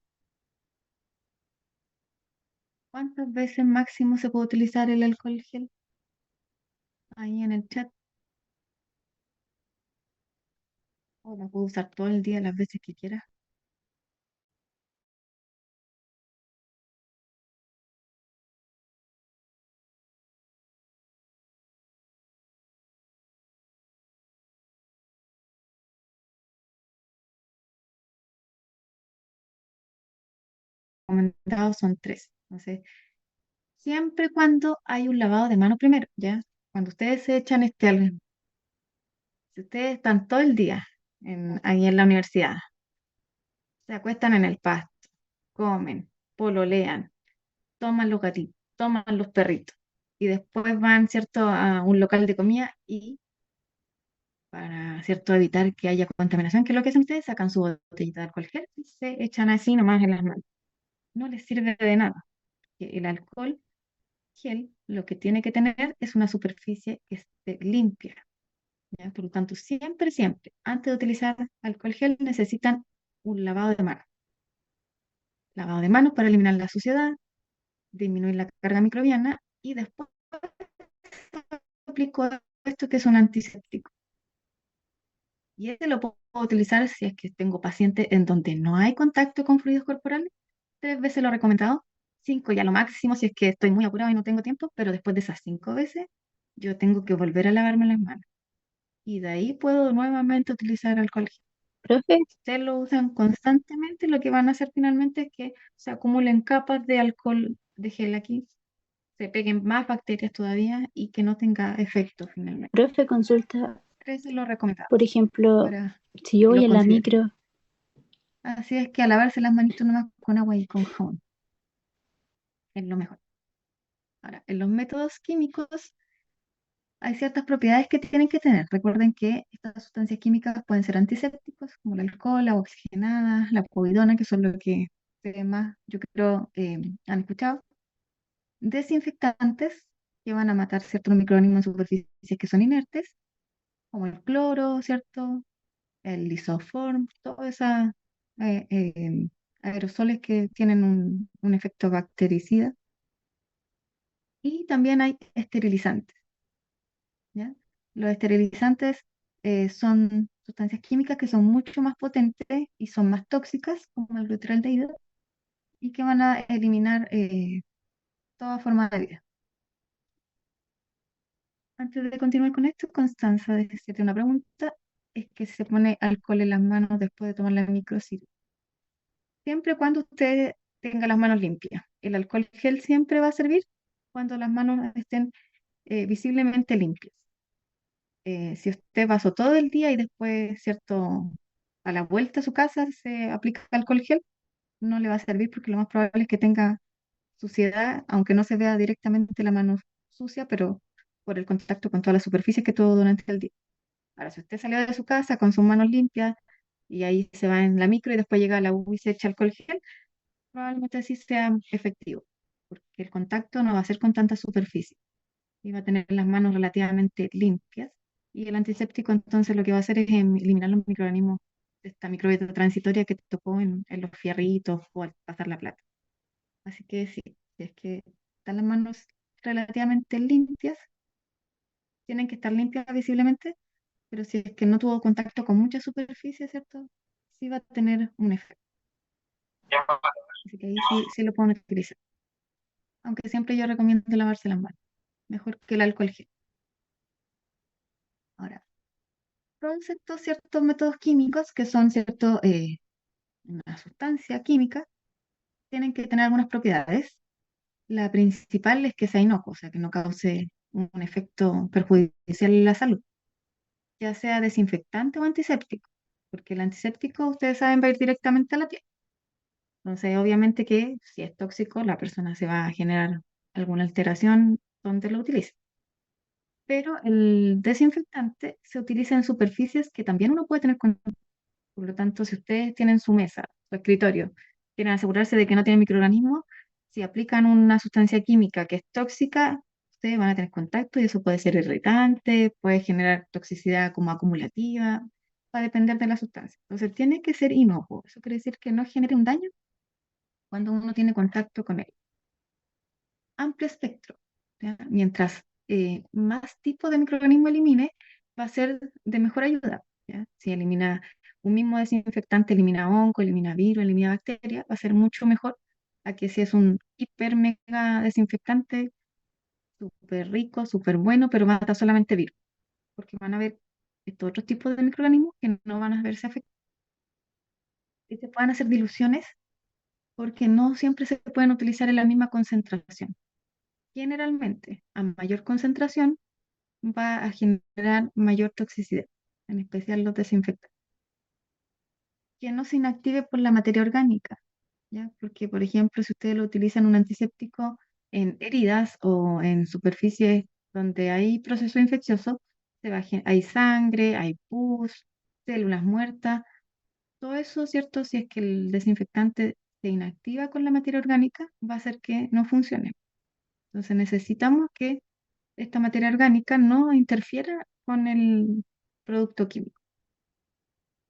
¿Cuántas veces máximo se puede utilizar el alcohol gel? Ahí en el chat. O lo puedo usar todo el día las veces que quiera. Recomendados son tres. Entonces, siempre cuando hay un lavado de mano primero, ¿ya? Cuando ustedes se echan si ustedes están todo el día ahí en la universidad, se acuestan en el pasto, comen, pololean, toman los gatitos, toman los perritos, y después van, ¿cierto?, a un local de comida y para, ¿cierto?, evitar que haya contaminación, que es lo que hacen ustedes, sacan su botellita de alcohol gel y se echan así nomás en las manos. No les sirve de nada. Que el alcohol gel lo que tiene que tener es una superficie que esté limpia, ¿ya? Por lo tanto, siempre, siempre, antes de utilizar alcohol gel, necesitan un lavado de manos. Lavado de manos para eliminar la suciedad, disminuir la carga microbiana y después aplico esto que es un antiséptico. Y este lo puedo utilizar si es que tengo pacientes en donde no hay contacto con fluidos corporales. 3 veces lo he recomendado, 5 ya lo máximo si es que estoy muy apurado y no tengo tiempo, pero después de esas 5 veces yo tengo que volver a lavarme las manos. Y de ahí puedo nuevamente utilizar alcohol gel. Profe, Ustedes lo usan constantemente, lo que van a hacer finalmente es que se acumulen capas de alcohol de gel aquí, se peguen más bacterias todavía y que no tenga efecto finalmente. profe, consulta, Eso es lo recomendable por ejemplo, para si yo que voy lo a la consideren. micro, Así es que a lavarse las manitos nomás con agua y con jabón es lo mejor. Ahora, en los métodos químicos hay ciertas propiedades que tienen que tener. Recuerden que estas sustancias químicas pueden ser antisépticos, como el alcohol, la oxigenada, la povidona, que son lo que ustedes más, yo creo, han escuchado. Desinfectantes, que van a matar ciertos microorganismos en superficies que son inertes, como el cloro, ¿cierto? El lisoform, todos esos aerosoles que tienen un efecto bactericida. Y también hay esterilizantes, ¿ya? Los esterilizantes son sustancias químicas que son mucho más potentes y son más tóxicas, como el glutaraldehído, y que van a eliminar toda forma de vida. Antes de continuar con esto, Constanza, de hacerte una pregunta, es que se pone alcohol en las manos después de tomar la microcirugía. Siempre cuando usted tenga las manos limpias. El alcohol gel siempre va a servir cuando las manos estén visiblemente limpias. Si usted pasó todo el día y después, ¿cierto? A la vuelta a su casa se aplica alcohol gel, no le va a servir porque lo más probable es que tenga suciedad, aunque no se vea directamente la mano sucia, pero por el contacto con todas las superficies que tuvo durante el día. Ahora, si usted salió de su casa con sus manos limpias y ahí se va en la micro y después llega a la U y se echa alcohol gel, probablemente así sea efectivo, porque el contacto no va a ser con tanta superficie y va a tener las manos relativamente limpias. Y el antiséptico entonces lo que va a hacer es eliminar los microorganismos de esta microbiota transitoria que te tocó en los fierritos o al pasar la plata. Así que sí, si es que están las manos relativamente limpias, tienen que estar limpias visiblemente, pero si es que no tuvo contacto con mucha superficie, ¿cierto? Sí va a tener un efecto. Así que ahí sí, sí lo pueden utilizar. Aunque siempre yo recomiendo lavarse las manos, mejor que el alcohol gel. Ahora, conceptos, ciertos métodos químicos que son, ¿cierto? Una sustancia química, tienen que tener algunas propiedades. La principal es que sea inocuo, o sea, que no cause un efecto perjudicial en la salud, ya sea desinfectante o antiséptico, porque el antiséptico, ustedes saben, va a ir directamente a la piel. Entonces, obviamente que si es tóxico, la persona se va a generar alguna alteración donde lo utilice. Pero el desinfectante se utiliza en superficies que también uno puede tener contacto. Por lo tanto, si ustedes tienen su mesa, su escritorio, quieren asegurarse de que no tienen microorganismos, si aplican una sustancia química que es tóxica, ustedes van a tener contacto y eso puede ser irritante, puede generar toxicidad como acumulativa, va a depender de la sustancia. Entonces, tiene que ser inocuo. Eso quiere decir que no genere un daño cuando uno tiene contacto con él. Amplio espectro, ¿ya? Mientras más tipo de microorganismo elimine, va a ser de mejor ayuda, ¿ya? Si elimina un mismo desinfectante, elimina hongo, elimina virus, elimina bacterias, va a ser mucho mejor a que si es un hiper mega desinfectante, súper rico, súper bueno, pero mata solamente virus, porque van a haber estos otros tipos de microorganismos que no van a verse afectados. Y se pueden hacer diluciones porque no siempre se pueden utilizar en la misma concentración. Generalmente, a mayor concentración, va a generar mayor toxicidad, en especial los desinfectantes, que no se inactive por la materia orgánica, ¿ya? Porque, por ejemplo, si ustedes lo utilizan un antiséptico en heridas o en superficies donde hay proceso infeccioso, hay sangre, hay pus, células muertas, todo eso, ¿cierto? Si es que el desinfectante se inactiva con la materia orgánica, va a hacer que no funcione. Entonces necesitamos que esta materia orgánica no interfiera con el producto químico.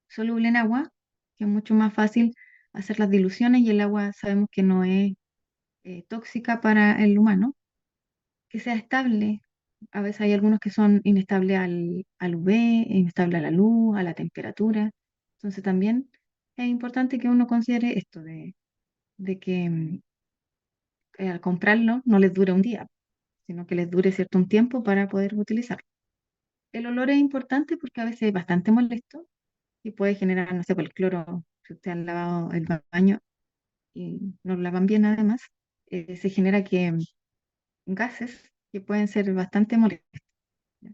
Soluble en agua, que es mucho más fácil hacer las diluciones y el agua sabemos que no es tóxica para el humano, que sea estable. A veces hay algunos que son inestables al UV, inestables a la luz, a la temperatura. Entonces también es importante que uno considere esto de que al comprarlo no les dure un día, sino que les dure cierto un tiempo para poder utilizarlo. El olor es importante porque a veces es bastante molesto y puede generar, no sé, por el cloro, si usted ha lavado el baño y no lo lavan bien además, se genera que gases que pueden ser bastante molestos. ¿Ya?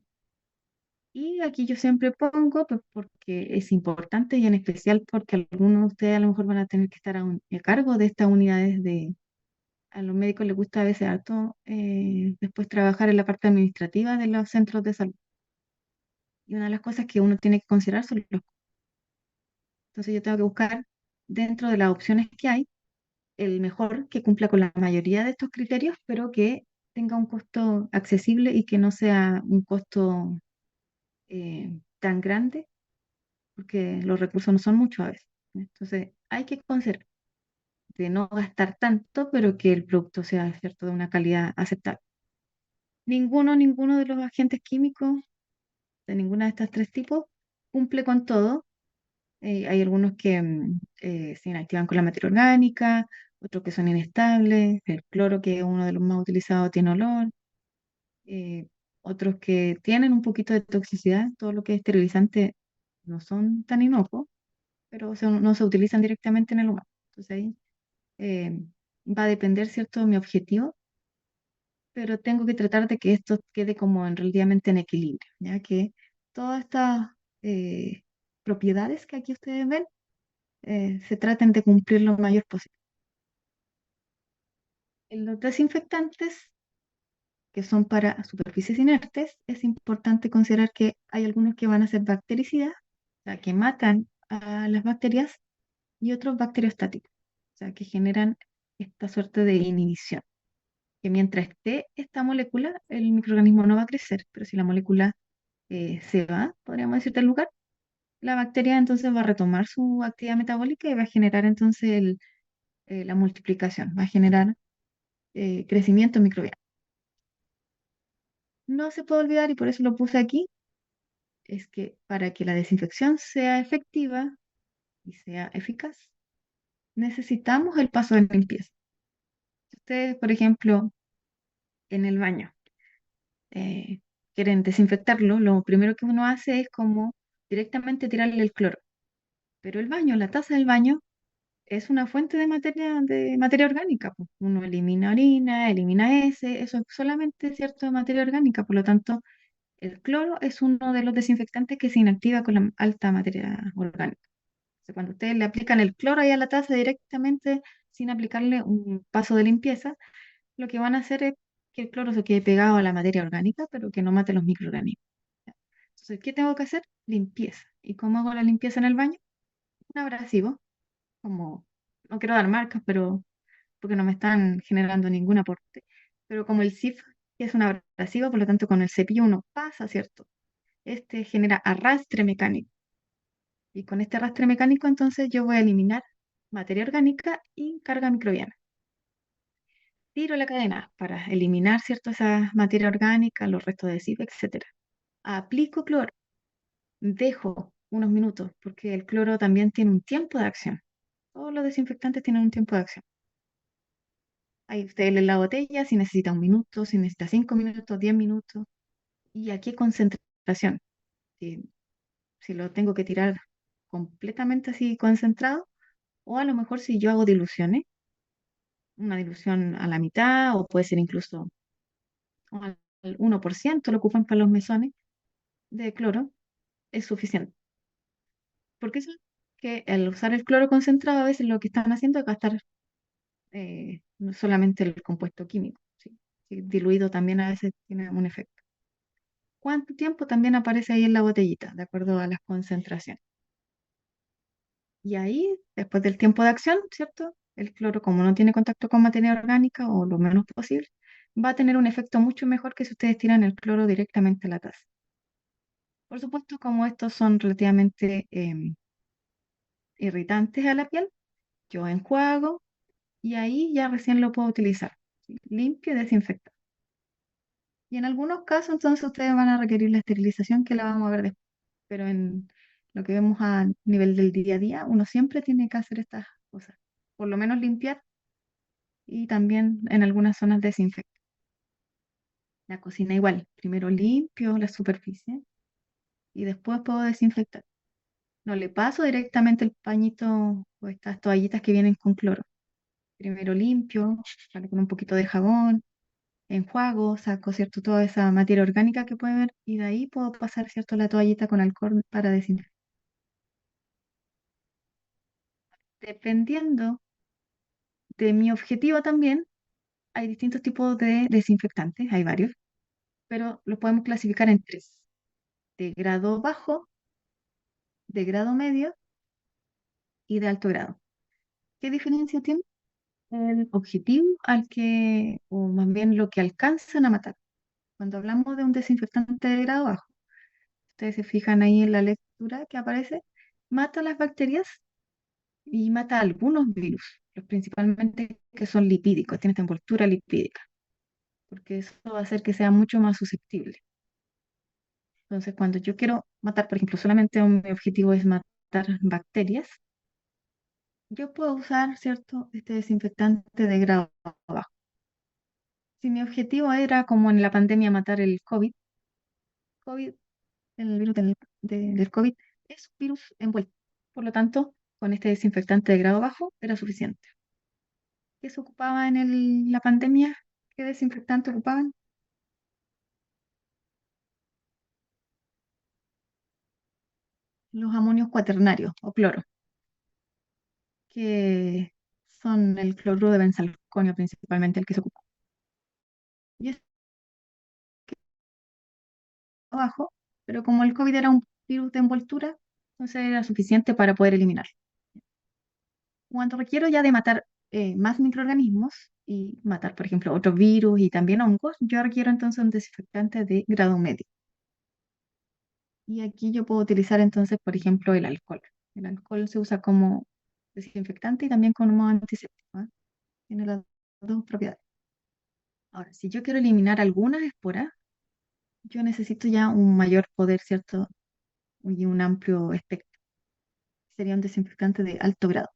Y aquí yo siempre pongo, pues porque es importante y en especial porque algunos de ustedes a lo mejor van a tener que estar a cargo de estas unidades de, a los médicos les gusta a veces harto después trabajar en la parte administrativa de los centros de salud. Y una de las cosas que uno tiene que considerar son los costos. Entonces yo tengo que buscar dentro de las opciones que hay el mejor que cumpla con la mayoría de estos criterios, pero que tenga un costo accesible y que no sea un costo tan grande, porque los recursos no son muchos a veces. Entonces hay que considerar de no gastar tanto, pero que el producto sea, ¿cierto?, de una calidad aceptable. Ninguno de los agentes químicos de ninguna de estas tres tipos cumple con todo. Hay algunos que se inactivan con la materia orgánica, otros que son inestables, el cloro, que es uno de los más utilizados, tiene olor, eh, otros que tienen un poquito de toxicidad, todo lo que es esterilizante no son tan inocuos, pero no se utilizan directamente en el humano. Entonces ahí eh, va a depender, ¿cierto?, de mi objetivo, pero tengo que tratar de que esto quede como relativamente en equilibrio, ya que todas estas eh, propiedades que aquí ustedes ven se traten de cumplir lo mayor posible. En los desinfectantes, que son para superficies inertes, es importante considerar que hay algunos que van a ser bactericidas, o sea, que matan a las bacterias, y otros bacteriostáticos, o sea, que generan esta suerte de inhibición, que mientras esté esta molécula, el microorganismo no va a crecer, pero si la molécula se va, podríamos decir, del lugar, la bacteria entonces va a retomar su actividad metabólica y va a generar entonces la multiplicación, va a generar crecimiento microbiano. No se puede olvidar, y por eso lo puse aquí, es que para que la desinfección sea efectiva y sea eficaz, necesitamos el paso de limpieza. Si ustedes, por ejemplo, en el baño eh, quieren desinfectarlo, lo primero que uno hace es como directamente tirarle el cloro. Pero el baño, la taza del baño, es una fuente de materia orgánica, pues. Uno elimina orina, elimina heces, eso es solamente cierto materia orgánica, por lo tanto, el cloro es uno de los desinfectantes que se inactiva con la alta materia orgánica. O sea, cuando ustedes le aplican el cloro ahí a la taza directamente, sin aplicarle un paso de limpieza, lo que van a hacer es que el cloro se quede pegado a la materia orgánica, pero que no mate los microorganismos. ¿Ya? Entonces, ¿qué tengo que hacer? Limpieza. ¿Y cómo hago la limpieza en el baño? Un abrasivo, como, no quiero dar marcas, pero porque no me están generando ningún aporte, pero como el SIF, que es un abrasivo, por lo tanto con el cepillo uno pasa, ¿cierto? Este genera arrastre mecánico. Y con este arrastre mecánico entonces yo voy a eliminar materia orgánica y carga microbiana. Tiro la cadena para eliminar, ¿cierto?, esa materia orgánica, los restos de SIF, etcétera. Aplico cloro, dejo unos minutos, porque el cloro también tiene un tiempo de acción. Todos los desinfectantes tienen un tiempo de acción. Ahí usted lee la botella, si necesita un minuto, si necesita 5 minutos, 10 minutos. Y aquí concentración. Si, si lo tengo que tirar completamente así concentrado, o a lo mejor si yo hago diluciones, una dilución a la mitad, o puede ser incluso al 1%, lo ocupan para los mesones de cloro, es suficiente. Porque eso que al usar el cloro concentrado, a veces lo que están haciendo es gastar no solamente el compuesto químico, ¿sí? Sí, diluido también a veces tiene un efecto. ¿Cuánto tiempo también aparece ahí en la botellita, de acuerdo a las concentraciones? Y ahí, después del tiempo de acción, ¿cierto? El cloro, como no tiene contacto con materia orgánica o lo menos posible, va a tener un efecto mucho mejor que si ustedes tiran el cloro directamente a la taza. Por supuesto, como estos son relativamente irritantes a la piel, yo enjuago y ahí ya recién lo puedo utilizar, ¿sí? Limpio y desinfectado. Y en algunos casos, entonces, ustedes van a requerir la esterilización que la vamos a ver después. Pero en lo que vemos a nivel del día a día, uno siempre tiene que hacer estas cosas. Por lo menos limpiar y también en algunas zonas desinfectar. La cocina igual, primero limpio la superficie y después puedo desinfectar. No le paso directamente el pañito o estas toallitas que vienen con cloro. Primero limpio, sale con un poquito de jabón, enjuago, saco, ¿cierto? Toda esa materia orgánica que puede haber y de ahí puedo pasar, ¿cierto? La toallita con alcohol para desinfectar. Dependiendo de mi objetivo también, hay distintos tipos de desinfectantes, hay varios, pero los podemos clasificar en tres: de grado bajo, de grado medio y de alto grado. ¿Qué diferencia tiene? El objetivo al que, o más bien lo que alcanzan a matar. Cuando hablamos de un desinfectante de grado bajo, ustedes se fijan ahí en la lectura que aparece, mata las bacterias y mata algunos virus, los principalmente que son lipídicos, tienen esta envoltura lipídica, porque eso va a hacer que sea mucho más susceptible. Entonces, cuando yo quiero matar, por ejemplo, solamente mi objetivo es matar bacterias, yo puedo usar, ¿cierto?, este desinfectante de grado bajo. Si mi objetivo era, como en la pandemia, matar el COVID, el virus del COVID es un virus envuelto. Por lo tanto, con este desinfectante de grado bajo era suficiente. ¿Qué se ocupaba en la pandemia? ¿Qué desinfectante ocupaban? Los amonios cuaternarios o cloro, que son el cloruro de benzalconio principalmente el que se ocupa. Y es bajo, pero como el COVID era un virus de envoltura, entonces era suficiente para poder eliminar. Cuando requiero ya de matar más microorganismos y matar, por ejemplo, otros virus y también hongos, yo requiero entonces un desinfectante de grado medio. Y aquí yo puedo utilizar entonces, por ejemplo, el alcohol. El alcohol se usa como desinfectante y también como antiséptico, ¿ah? Tiene las dos propiedades. Ahora, si yo quiero eliminar algunas esporas, yo necesito ya un mayor poder, ¿cierto? Y un amplio espectro. Sería un desinfectante de alto grado.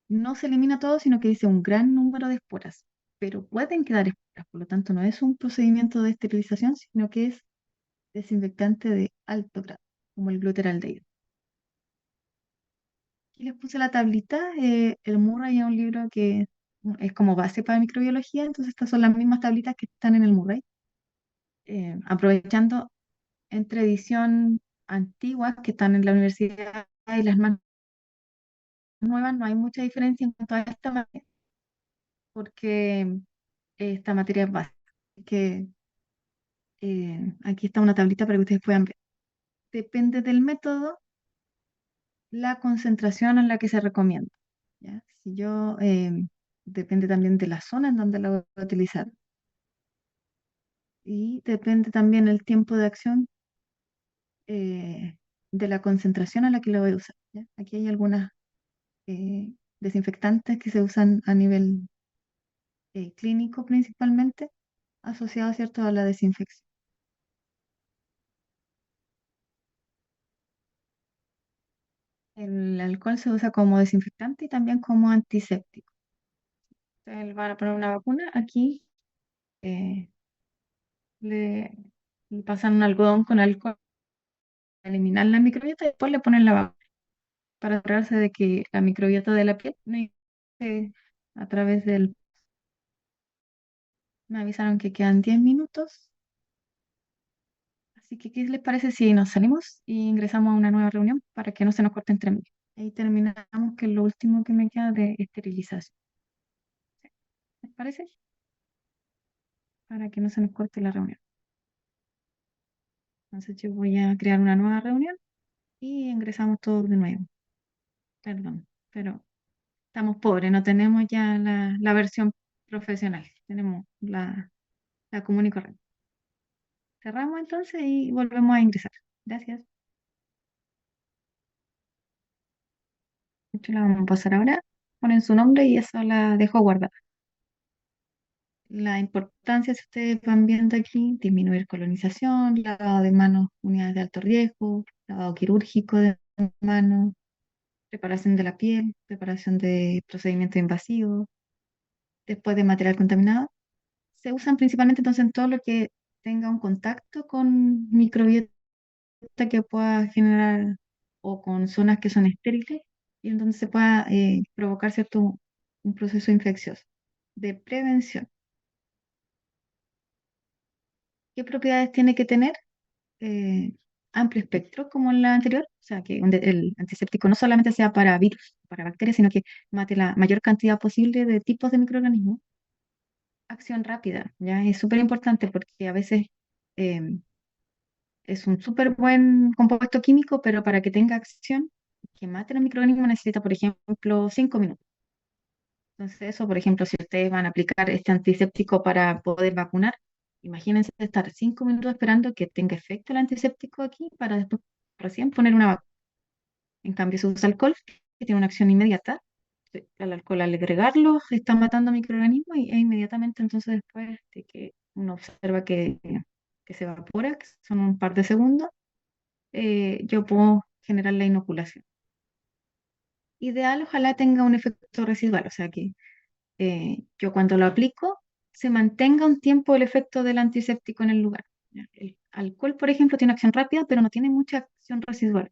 No se elimina todo, sino que dice un gran número de esporas, pero pueden quedar esporas, por lo tanto no es un procedimiento de esterilización, sino que es desinfectante de alto grado, como el glutaraldehído. Aquí les puse la tablita, el Murray es un libro que es como base para microbiología, entonces estas son las mismas tablitas que están en el Murray. Aprovechando entre edición antiguas que están en la universidad y las más nuevas, no hay mucha diferencia en cuanto a esta materia, porque esta materia es básica. Que aquí está una tablita para que ustedes puedan ver. Depende del método, la concentración en la que se recomienda. ¿Ya? Si yo, depende también de la zona en donde la voy a utilizar y depende también el tiempo de acción, de la concentración a la que la voy a usar. ¿Ya? Aquí hay algunas desinfectantes que se usan a nivel clínico principalmente, asociados, ¿cierto?, a la desinfección. El alcohol se usa como desinfectante y también como antiséptico. Entonces, van a poner una vacuna, aquí eh, le, le pasan un algodón con alcohol para eliminar la microbiota y después le ponen la vacuna para asegurarse de que la microbiota de la piel no infecte a través del... Me avisaron que quedan 10 minutos, así que ¿qué les parece si nos salimos y ingresamos a una nueva reunión para que no se nos corte entre medio? Ahí terminamos, que es lo último que me queda de esterilización. ¿Les parece? Para que no se nos corte la reunión. Entonces yo voy a crear una nueva reunión y ingresamos todos de nuevo. Perdón, pero estamos pobres, no tenemos ya la versión profesional, tenemos la común y corriente. Cerramos entonces y volvemos a ingresar. Gracias. De hecho, la vamos a pasar ahora. Ponen su nombre y eso la dejo guardada. La importancia, si ustedes van viendo aquí, disminuir colonización, lavado de manos, unidades de alto riesgo, lavado quirúrgico de manos, preparación de la piel, preparación de procedimientos invasivos, después de material contaminado. Se usan principalmente entonces en todo lo que tenga un contacto con microbiota que pueda generar. o con zonas que son estériles y en donde se pueda provocar cierto un proceso infeccioso. De prevención. ¿Qué propiedades tiene que tener? eh, Amplio espectro como en la anterior, o sea, que el antiséptico no solamente sea para virus, para bacterias, sino que mate la mayor cantidad posible de tipos de microorganismos. Acción rápida, ¿ya? Es súper importante porque a veces eh, es un súper buen compuesto químico, pero para que tenga acción, que mate los microorganismos necesita, por ejemplo, 5 minutos. Entonces, eso, por ejemplo, si ustedes van a aplicar este antiséptico para poder vacunar, imagínense estar 5 minutos esperando que tenga efecto el antiséptico aquí para después recién poner una vacuna. En cambio, se usa alcohol, que tiene una acción inmediata. El alcohol al agregarlo está matando microorganismos e inmediatamente entonces después de que uno observa que se evapora, que son un par de segundos, yo puedo generar la inoculación. Ideal, ojalá tenga un efecto residual, o sea que yo cuando lo aplico se mantenga un tiempo el efecto del antiséptico en el lugar. ¿Ya? El alcohol, por ejemplo, tiene acción rápida, pero no tiene mucha acción residual.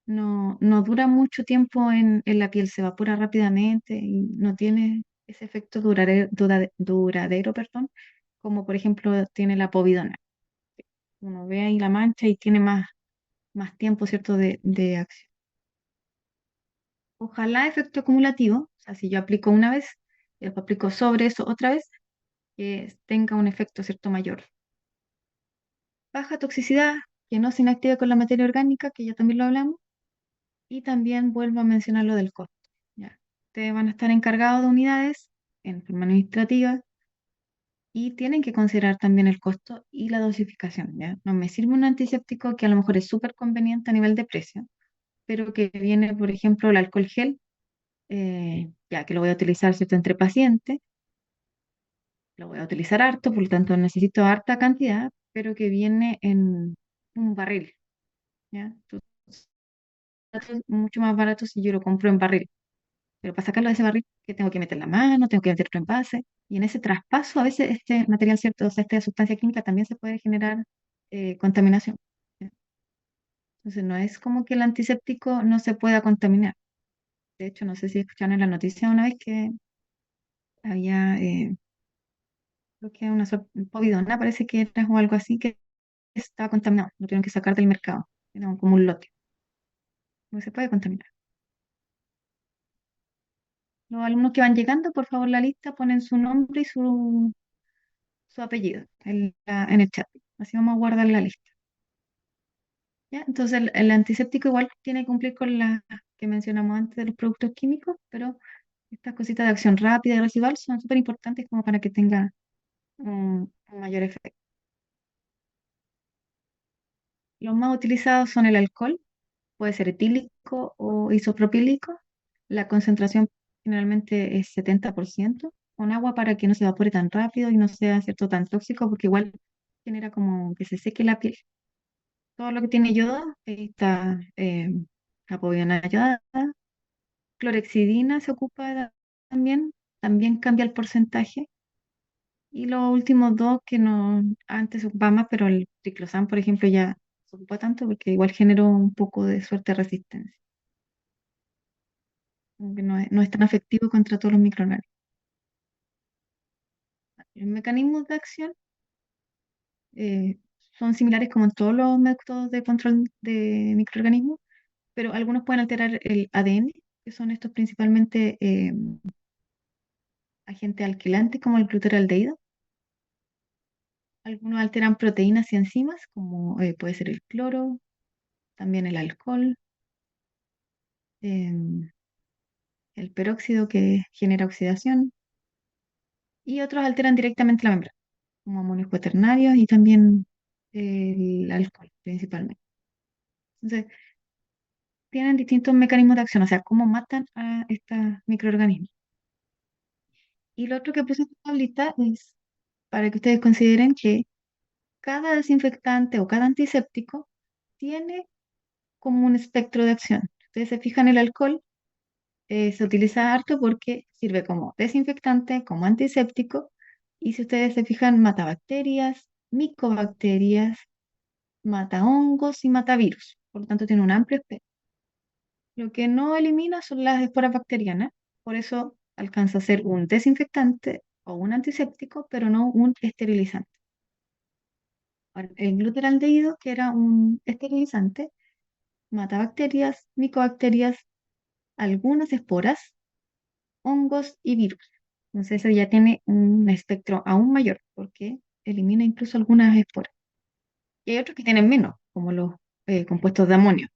No dura mucho tiempo en la piel, se evapora rápidamente y no tiene ese efecto duradero, perdón, como por ejemplo tiene la povidona. Uno ve ahí la mancha y tiene más tiempo, ¿cierto?, de acción. Ojalá efecto acumulativo, o sea, si yo aplico una vez, y después aplico sobre eso otra vez, que tenga un efecto, ¿cierto?, mayor. Baja toxicidad, que no se inactive con la materia orgánica, que ya también lo hablamos, y también vuelvo a mencionar lo del costo. ¿Ya? Ustedes van a estar encargados de unidades en forma administrativa y tienen que considerar también el costo y la dosificación. ¿Ya? No me sirve un antiséptico que a lo mejor es súper conveniente a nivel de precio, pero que viene, por ejemplo, el alcohol gel, ya que lo voy a utilizar, ¿cierto?, entre pacientes, lo voy a utilizar harto, por lo tanto necesito harta cantidad, pero que viene en un barril. ¿Ya? Entonces, es mucho más barato si yo lo compro en barril. Pero para sacarlo de ese barril, que tengo que meter la mano, tengo que meter otro envase. Y en ese traspaso, a veces este material, cierto, o sea, esta sustancia química también se puede generar contaminación. ¿Ya? Entonces, no es como que el antiséptico no se pueda contaminar. De hecho, no sé si escucharon en la noticia una vez que había, creo que una povidona, parece que era o algo así, que estaba contaminado. Lo tuvieron que sacar del mercado. Era como un lote. No se puede contaminar. Los alumnos que van llegando, por favor, la lista, ponen su nombre y su apellido en el chat. Así vamos a guardar la lista. ¿Ya? Entonces, el antiséptico igual tiene que cumplir con la que mencionamos antes de los productos químicos, pero estas cositas de acción rápida y residual son súper importantes como para que tenga un mayor efecto. Los más utilizados son el alcohol, puede ser etílico o isopropílico. La concentración generalmente es 70% con agua para que no se evapore tan rápido y no sea, cierto, tan tóxico, porque igual genera como que se seque la piel. Todo lo que tiene yodo, ahí está la povidona yodada. Clorexidina se ocupa también cambia el porcentaje. Y los últimos dos que no, antes se ocupaba más, pero el triclosan, por ejemplo, ya se ocupa tanto porque igual generó un poco de suerte resistencia. Como que no es tan efectivo contra todos los microorganismos. Los mecanismos de acción eh, son similares como en todos los métodos de control de microorganismos, pero algunos pueden alterar el ADN, que son estos principalmente agentes alquilantes como el glutaraldehído. Algunos alteran proteínas y enzimas, como puede ser el cloro, también el alcohol, em, el peróxido que genera oxidación, y otros alteran directamente la membrana, como amonios cuaternarios y también el alcohol principalmente. Entonces, tienen distintos mecanismos de acción, o sea, cómo matan a estos microorganismos. Y lo otro que puse en esta tablita es para que ustedes consideren que cada desinfectante o cada antiséptico tiene como un espectro de acción. Ustedes se fijan, el alcohol se utiliza harto porque sirve como desinfectante, como antiséptico, y si ustedes se fijan, mata bacterias, micobacterias, mata hongos y mata virus. Por lo tanto, tiene un amplio espectro. Lo que no elimina son las esporas bacterianas, por eso alcanza a ser un desinfectante o un antiséptico, pero no un esterilizante. Ahora, el glutaraldehído, que era un esterilizante, mata bacterias, micobacterias, algunas esporas, hongos y virus. Entonces ese ya tiene un espectro aún mayor, porque elimina incluso algunas esporas. Y hay otros que tienen menos, como los compuestos de amonio.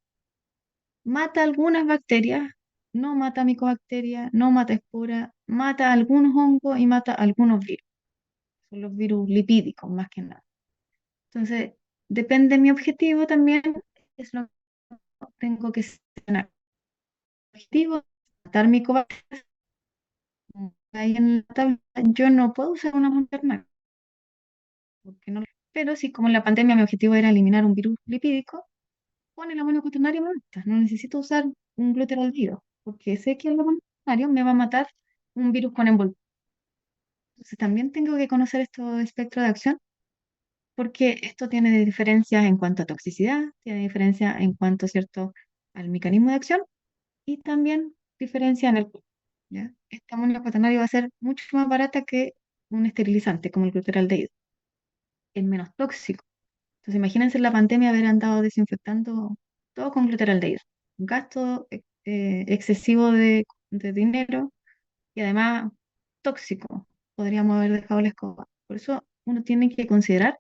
Mata algunas bacterias, no mata micobacterias, no mata esporas, mata algunos hongos y mata algunos virus. Son los virus lipídicos más que nada. Entonces, depende de mi objetivo también, es lo que tengo que seleccionar. Objetivo, matar micobacterias. Ahí en la tabla, yo no puedo usar una monterna, porque no. Pero si como en la pandemia mi objetivo era eliminar un virus lipídico, con el amonio cuaternario me basta. No necesito usar un glutaraldehído, porque sé que el amonio cuaternario me va a matar un virus con envoltura. Entonces también tengo que conocer estos espectros de acción, porque esto tiene diferencias en cuanto a toxicidad, tiene diferencias en cuanto, ¿cierto?, al mecanismo de acción y también diferencia en el costo, ¿ya? Este amonio cuaternario va a ser mucho más barata que un esterilizante como el glutaraldehído. Es menos tóxico. Entonces imagínense en la pandemia haber andado desinfectando todo con glutaraldehído. Un gasto excesivo de dinero y además tóxico. Podríamos haber dejado la escoba. Por eso uno tiene que considerar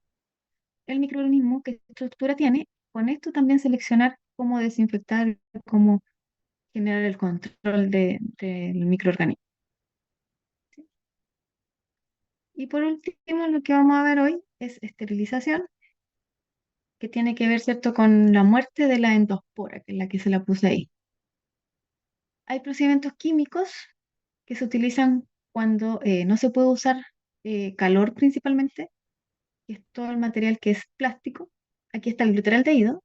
el microorganismo, qué estructura tiene. Con esto también seleccionar cómo desinfectar, cómo generar el control del microorganismo. Y por último, lo que vamos a ver hoy es esterilización, que tiene que ver, ¿cierto?, con la muerte de la endospora, que es la que se la puse ahí. Hay procedimientos químicos que se utilizan cuando no se puede usar calor principalmente, que es todo el material que es plástico. Aquí está el glutaraldehído.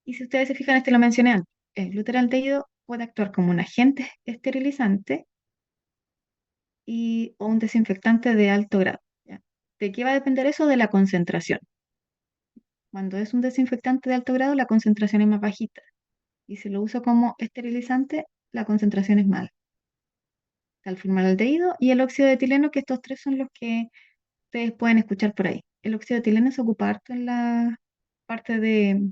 Y si ustedes se fijan, este lo mencioné antes. El glutaraldehído puede actuar como un agente esterilizante o un desinfectante de alto grado, ¿ya? ¿De qué va a depender eso? De la concentración. Cuando es un desinfectante de alto grado, la concentración es más bajita. Y si lo uso como esterilizante, la concentración es más alta. Está el formaldehído y el óxido de etileno, que estos tres son los que ustedes pueden escuchar por ahí. El óxido de etileno se ocupa harto en la parte de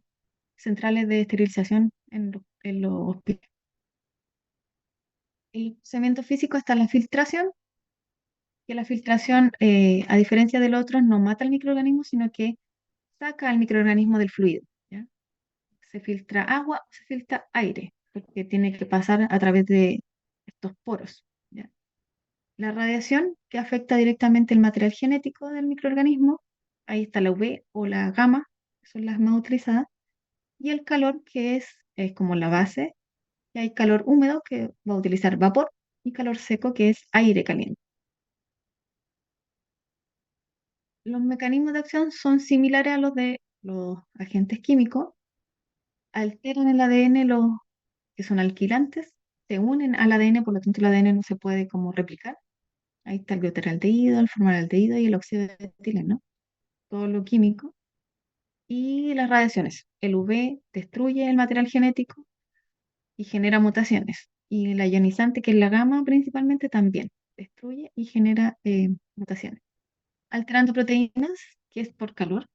centrales de esterilización en los hospitales. El procedimiento físico está la filtración, que la filtración, a diferencia del otro, no mata al microorganismo, sino que saca al microorganismo del fluido, ¿ya? Se filtra agua o se filtra aire, porque tiene que pasar a través de estos poros, ¿ya? La radiación, que afecta directamente el material genético del microorganismo, ahí está la UV o la gamma, que son las más utilizadas, y el calor, que es como la base, y hay calor húmedo, que va a utilizar vapor, y calor seco, que es aire caliente. Los mecanismos de acción son similares a los de los agentes químicos, alteran el ADN los que son alquilantes, se unen al ADN, por lo tanto el ADN no se puede como replicar. Ahí está el glutaraldehído, el formaldehído y el óxido de etileno, todo lo químico. Y las radiaciones. El UV destruye el material genético y genera mutaciones. Y la ionizante, que es la gamma principalmente, también destruye y genera mutaciones. Alterando proteínas, que es por calor.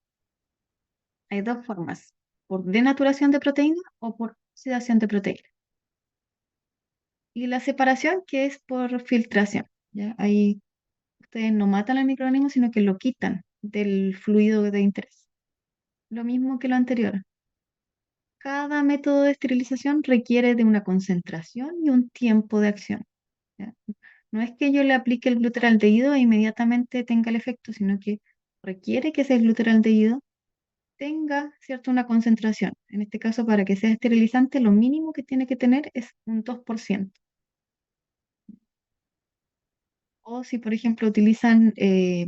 Hay dos formas, por denaturación de proteínas o por oxidación de proteínas. Y la separación, que es por filtración. ¿Ya? Ahí ustedes no matan al microorganismo, sino que lo quitan del fluido de interés. Lo mismo que lo anterior. Cada método de esterilización requiere de una concentración y un tiempo de acción, ¿ya? No es que yo le aplique el glutaraldehído e inmediatamente tenga el efecto, sino que requiere que ese glutaraldehído tenga, ¿cierto?, una concentración. En este caso, para que sea esterilizante, lo mínimo que tiene que tener es un 2%. O si, por ejemplo, utilizan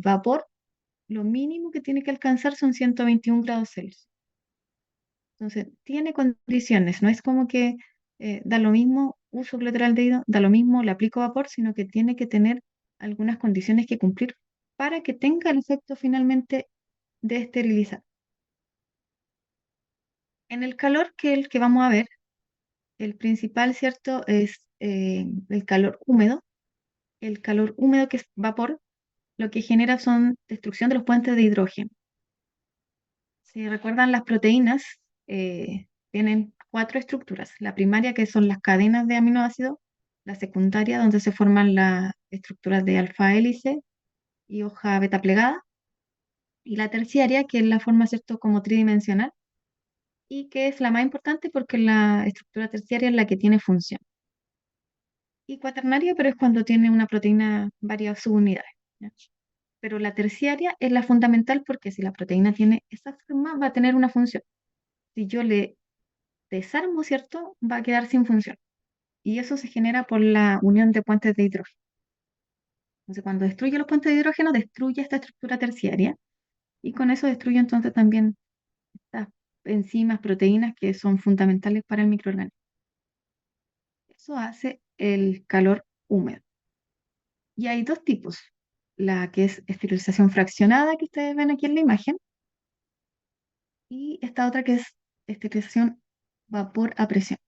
vapor, lo mínimo que tiene que alcanzar son 121 grados Celsius. Entonces, tiene condiciones, no es como que da lo mismo, uso glutaraldehído, da lo mismo, le aplico vapor, sino que tiene que tener algunas condiciones que cumplir para que tenga el efecto finalmente de esterilizar. En el calor, que es el que vamos a ver, El principal, ¿cierto? Es el calor húmedo. El calor húmedo, que es vapor, lo que genera son destrucción de los puentes de hidrógeno. Si recuerdan, las proteínas tienen cuatro estructuras. La primaria, que son las cadenas de aminoácidos; la secundaria, donde se forman las estructuras de alfa hélice y hoja beta plegada; y la terciaria, que es la forma, ¿cierto?, como tridimensional, y que es la más importante porque la estructura terciaria es la que tiene función. Y cuaternaria, pero es cuando tiene una proteína varias subunidades, ¿ya? Pero la terciaria es la fundamental, porque si la proteína tiene esa forma, va a tener una función. Si yo le desarmo, ¿cierto?, va a quedar sin función. Y eso se genera por la unión de puentes de hidrógeno. Entonces, cuando destruye los puentes de hidrógeno, destruye esta estructura terciaria, y con eso destruye entonces también estas enzimas, proteínas que son fundamentales para el microorganismo. Eso hace el calor húmedo. Y hay dos tipos: la que es esterilización fraccionada, que ustedes ven aquí en la imagen, y esta otra, que es esterilización vapor a presión.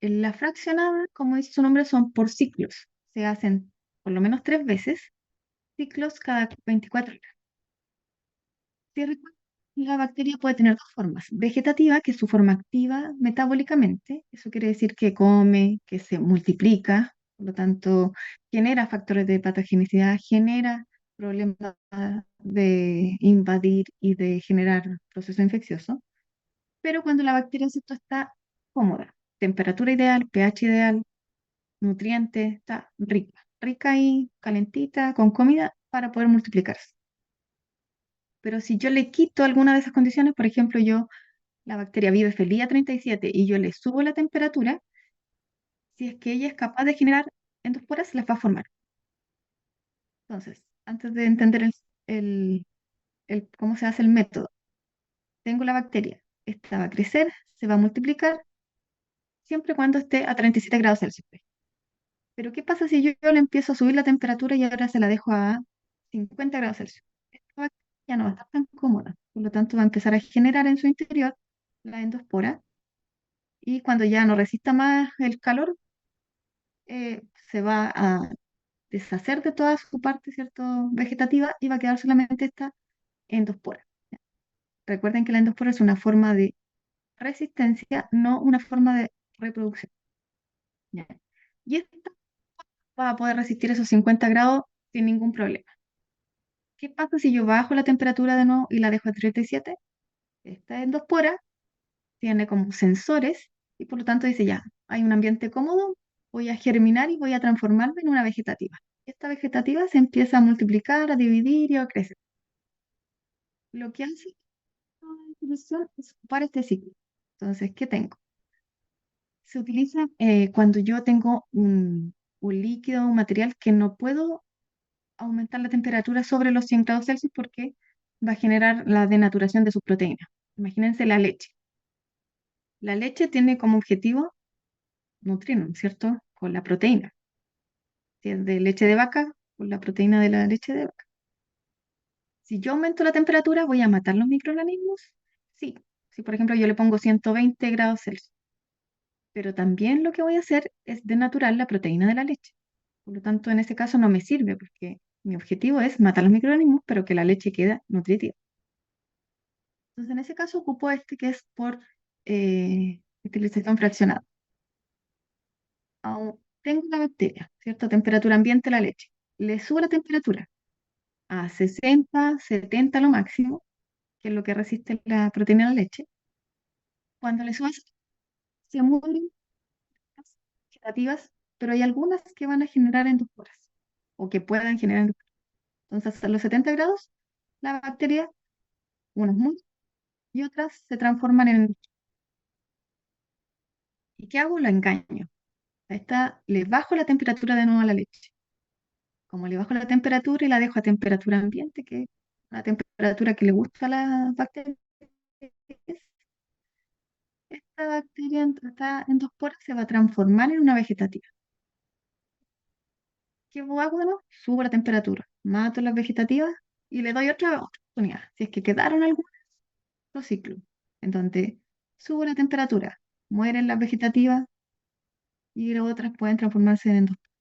En la fraccionada, como dice su nombre, son por ciclos. Se hacen por lo menos 3 veces, ciclos cada 24 horas. Si recuerdan, la bacteria puede tener dos formas: vegetativa, que es su forma activa metabólicamente; eso quiere decir que come, que se multiplica, por lo tanto genera factores de patogenicidad, genera problemas de invadir y de generar proceso infeccioso. Pero cuando la bacteria, ¿cierto?, está cómoda, temperatura ideal, pH ideal, nutrientes, está rica, rica y calentita, con comida para poder multiplicarse. Pero si yo le quito alguna de esas condiciones, por ejemplo, la bacteria vive feliz a 37 y yo le subo la temperatura, si es que ella es capaz de generar endosporas, se las va a formar. Entonces, antes de entender el- cómo se hace el método, tengo la bacteria, esta va a crecer, se va a multiplicar, siempre y cuando esté a 37 grados Celsius. Pero ¿qué pasa si yo le empiezo a subir la temperatura y ahora se la dejo a 50 grados Celsius? Esta bacteria ya no va a estar tan cómoda, por lo tanto va a empezar a generar en su interior la endospora, y cuando ya no resista más el calor, se va a deshacer de toda su parte, ¿cierto?, vegetativa, y va a quedar solamente esta endospora. Recuerden que la endospora es una forma de resistencia, no una forma de reproducción. ¿Ya? Y esta va a poder resistir esos 50 grados sin ningún problema. ¿Qué pasa si yo bajo la temperatura de nuevo y la dejo a 37? Esta endospora tiene como sensores, y por lo tanto dice: ya, hay un ambiente cómodo, voy a germinar y voy a transformarme en una vegetativa. Esta vegetativa se empieza a multiplicar, a dividir y a crecer. Lo que hace la evolución es ocupar este ciclo. Entonces, ¿qué tengo? Se utiliza cuando yo tengo un líquido, un material que no puedo aumentar la temperatura sobre los 100 grados Celsius, porque va a generar la denaturación de sus proteínas. Imagínense la leche. La leche tiene como objetivo nutrirnos, ¿cierto?, con la proteína. Si es de leche de vaca, con la proteína de la leche de vaca. Si yo aumento la temperatura, ¿voy a matar los microorganismos? Sí. Si, por ejemplo, yo le pongo 120 grados Celsius. Pero también lo que voy a hacer es denaturar la proteína de la leche. Por lo tanto, en ese caso no me sirve, porque mi objetivo es matar los microorganismos, pero que la leche quede nutritiva. Entonces, en ese caso ocupo este, que es por utilización fraccionada. Tengo la bacteria, ¿cierto? Temperatura ambiente la leche. Le subo la temperatura a 60, 70 lo máximo, que es lo que resiste la proteína de la leche. Cuando le subo, se mueren las vegetativas, pero hay algunas que van a generar endosporas, o que puedan generar endosporas. Entonces, a los 70 grados, la bacteria, unas mueren y otras se transforman en... ¿Y qué hago? La engaño. A esta le bajo la temperatura de nuevo a la leche. Como le bajo la temperatura y la dejo a temperatura ambiente, que es la temperatura que le gusta a las bacterias, esta bacteria, esta endospora, se va a transformar en una vegetativa. ¿Qué hago de nuevo? Subo la temperatura, mato las vegetativas y le doy otra oportunidad. Si es que quedaron algunas, otro ciclo, en donde subo la temperatura. mueren las vegetativas y las otras pueden transformarse en endosporas.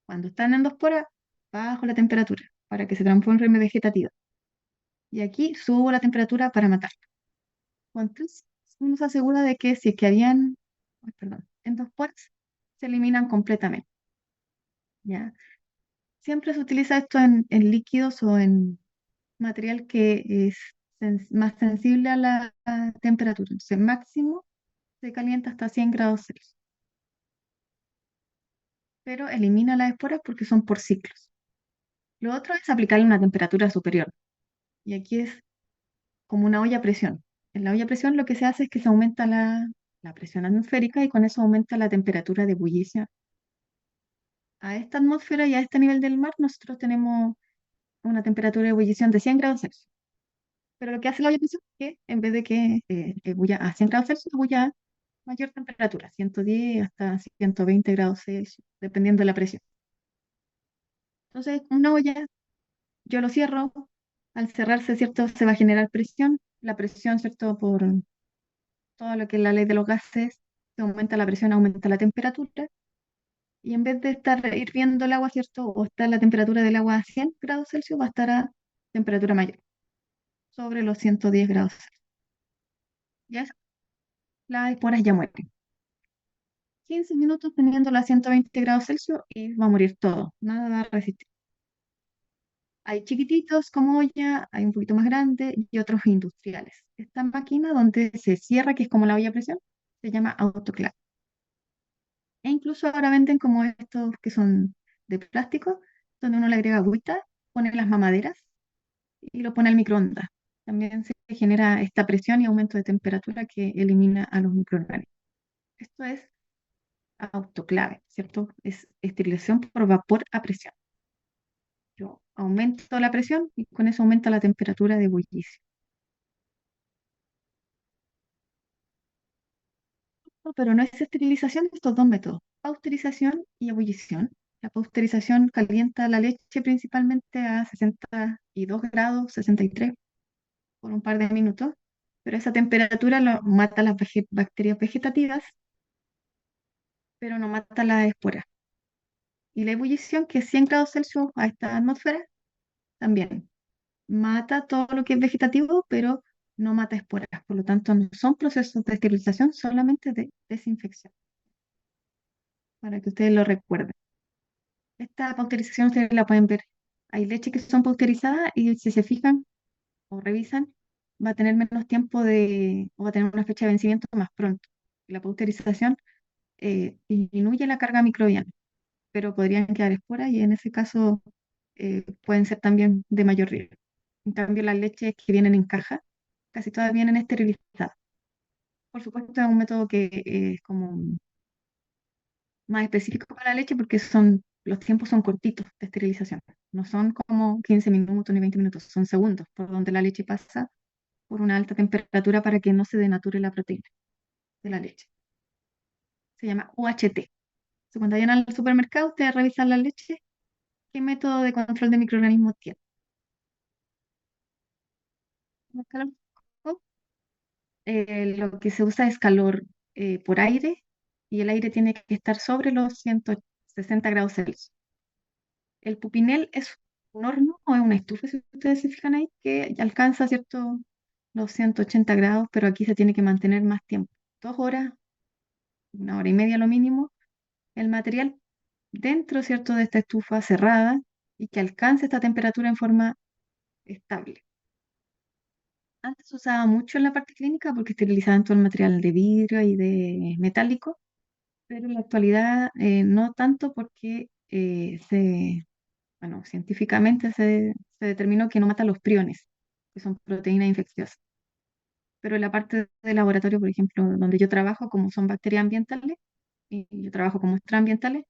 Cuando están en endospora, bajo la temperatura para que se transforme en vegetativa. Y aquí subo la temperatura para matar. Entonces, uno se asegura de que si es que habían, ay, perdón, endosporas, se eliminan completamente. ¿Ya? Siempre se utiliza esto en líquidos o en material que es más sensible a la temperatura. Entonces, máximo se calienta hasta 100 grados Celsius, pero elimina las esporas porque son por ciclos. Lo otro es aplicarle una temperatura superior. Y aquí es como una olla a presión. En la olla a presión lo que se hace es que se aumenta la presión atmosférica y con eso aumenta la temperatura de ebullición. A esta atmósfera y a este nivel del mar nosotros tenemos una temperatura de ebullición de 100 grados Celsius. Pero lo que hace la olla a presión es que en vez de que ebulla a 100 grados Celsius, ebulla a mayor temperatura, 110 hasta 120 grados Celsius, dependiendo de la presión. Entonces, una olla, yo lo cierro, al cerrarse, ¿cierto? Se va a generar presión. La presión, ¿cierto? Por todo lo que es la ley de los gases, se aumenta la presión, aumenta la temperatura. Y en vez de estar hirviendo el agua, ¿cierto? O estar la temperatura del agua a 100 grados Celsius, va a estar a temperatura mayor, sobre los 110 grados Celsius. Ya las esporas ya mueren. 15 minutos teniéndolo a 120 grados Celsius y va a morir todo, nada va a resistir. Hay chiquititos como olla, hay un poquito más grande y otros industriales. Esta máquina donde se cierra, que es como la olla a presión, se llama autoclave. E incluso ahora venden como estos que son de plástico, donde uno le agrega agüita, pone las mamaderas y lo pone al microondas. También se genera esta presión y aumento de temperatura que elimina a los microorganismos. Esto es autoclave, ¿cierto? Es esterilización por vapor a presión. Yo aumento la presión y con eso aumenta la temperatura de ebullición. Pero no es esterilización de estos dos métodos, pasteurización y ebullición. La pasteurización calienta la leche principalmente a 62 grados, 63 por un par de minutos, pero esa temperatura mata las bacterias vegetativas, pero no mata las esporas. Y la ebullición, que es 100 grados Celsius a esta atmósfera, también mata todo lo que es vegetativo, pero no mata esporas. Por lo tanto, no son procesos de esterilización, solamente de desinfección, para que ustedes lo recuerden. Esta pasteurización ustedes la pueden ver. Hay leche que son pasteurizadas y si se fijan o revisan, va a tener menos tiempo o va a tener una fecha de vencimiento más pronto. La pasteurización disminuye la carga microbiana, pero podrían quedar esporas y en ese caso pueden ser también de mayor riesgo. En cambio, las leches que vienen en caja, casi todas vienen esterilizadas. Por supuesto, es un método que es como más específico para la leche porque los tiempos son cortitos de esterilización. No son como 15 minutos ni 20 minutos, son segundos por donde la leche pasa por una alta temperatura para que no se denature la proteína de la leche. Se llama UHT. Entonces, cuando vayan al supermercado, ustedes revisan la leche, qué método de control de microorganismos tiene. Lo que se usa es calor por aire y el aire tiene que estar sobre los 160 grados Celsius. El pupinel es un horno o es una estufa, si ustedes se fijan ahí, que ya alcanza, ¿cierto?, los 180 grados, pero aquí se tiene que mantener más tiempo, 2 horas, 1 hora y media lo mínimo, el material dentro, ¿cierto?, de esta estufa cerrada y que alcance esta temperatura en forma estable. Antes se usaba mucho en la parte clínica porque esterilizaban todo el material de vidrio y de metálico, pero en la actualidad no tanto porque bueno, científicamente se determinó que no mata los priones, que son proteínas infecciosas. Pero en la parte de laboratorio, por ejemplo, donde yo trabajo, como son bacterias ambientales, y yo trabajo como muestras ambientales,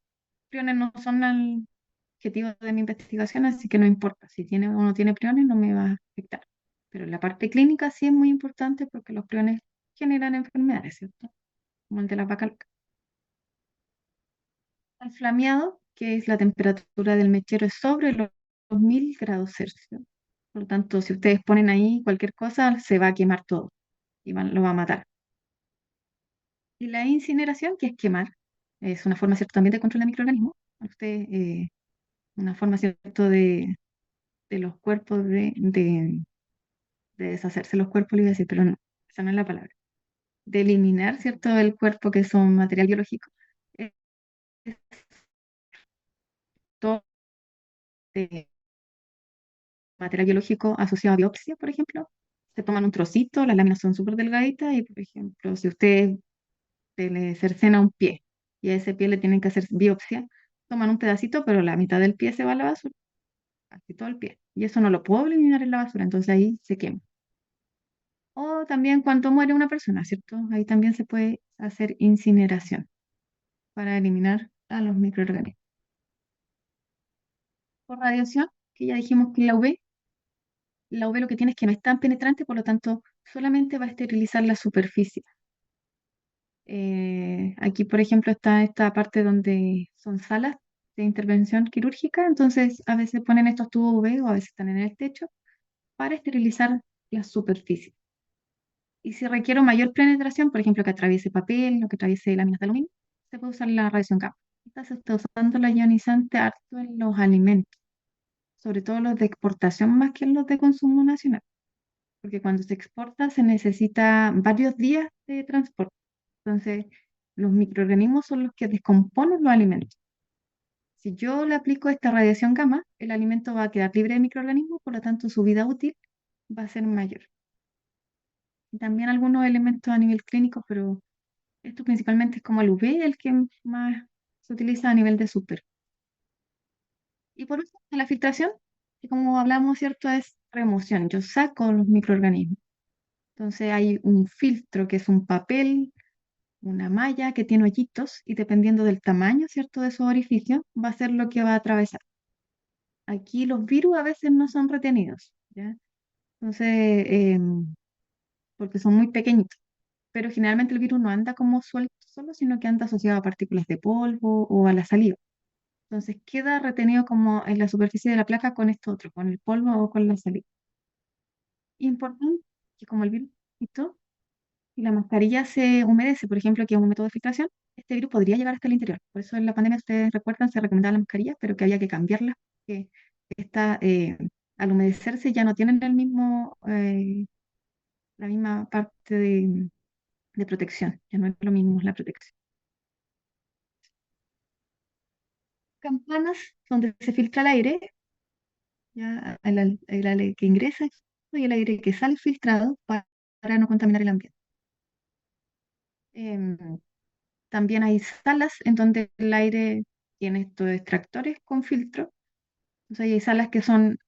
priones no son el objetivo de mi investigación, así que no importa. Si tiene o no tiene priones, no me va a afectar. Pero en la parte clínica sí es muy importante porque los priones generan enfermedades, ¿cierto? Como el de la vaca loca. El flameado, que es la temperatura del mechero, es sobre los 1000 grados Celsius. Por lo tanto, si ustedes ponen ahí cualquier cosa, se va a quemar todo y lo va a matar. Y la incineración, que es quemar, es una forma, ¿cierto?, también de control de microorganismos. Usted, una forma, ¿cierto?, de los cuerpos, de deshacerse los cuerpos, le iba a decir, pero no, esa no es la palabra. De eliminar, ¿cierto?, el cuerpo, que son material biológico. Es todo material biológico asociado a biopsia, por ejemplo. Se toman un trocito, las láminas son súper delgaditas y, por ejemplo, si usted se le cercena un pie y a ese pie le tienen que hacer biopsia, toman un pedacito, pero la mitad del pie se va a la basura, así todo el pie. Y eso no lo puedo eliminar en la basura, entonces ahí se quema. O también cuando muere una persona, ¿cierto? Ahí también se puede hacer incineración para eliminar a los microorganismos. Por radiación, que ya dijimos que la UV lo que tiene es que no es tan penetrante, por lo tanto, solamente va a esterilizar la superficie. Aquí, por ejemplo, está esta parte donde son salas de intervención quirúrgica, entonces a veces ponen estos tubos UV o a veces están en el techo para esterilizar la superficie. Y si requiero mayor penetración, por ejemplo, que atraviese papel o que atraviese láminas de aluminio, se puede usar la radiación gamma. Esta se está usando la ionizante harto en los alimentos, sobre todo los de exportación más que en los de consumo nacional, porque cuando se exporta se necesita varios días de transporte. Entonces, los microorganismos son los que descomponen los alimentos. Si yo le aplico esta radiación gamma, el alimento va a quedar libre de microorganismos, por lo tanto su vida útil va a ser mayor. Y también algunos elementos a nivel clínico, pero esto principalmente es como el UV, el que más se utiliza a nivel de súper. Y por último, la filtración, que como hablamos, ¿cierto? Es remoción. Yo saco los microorganismos. Entonces hay un filtro que es un papel, una malla que tiene hoyitos y dependiendo del tamaño, ¿cierto? De su orificio, va a ser lo que va a atravesar. Aquí los virus a veces no son retenidos, ¿ya? Entonces, porque son muy pequeñitos. Pero generalmente el virus no anda como suelto solo, sino que anda asociado a partículas de polvo o a la saliva. Entonces queda retenido como en la superficie de la placa con esto otro, con el polvo o con la saliva. Importante que como el virus y la mascarilla se humedece, por ejemplo, que es un método de filtración, este virus podría llegar hasta el interior. Por eso en la pandemia, ustedes recuerdan, se recomendaban las mascarillas, pero que había que cambiarlas, que esta, al humedecerse ya no tienen el mismo, la misma parte de protección, ya no es lo mismo la protección. Campanas donde se filtra el aire, ya el aire que ingresa y el aire que sale filtrado para no contaminar el ambiente. Em, También hay salas en donde el aire tiene estos extractores con filtro. Entonces hay salas que son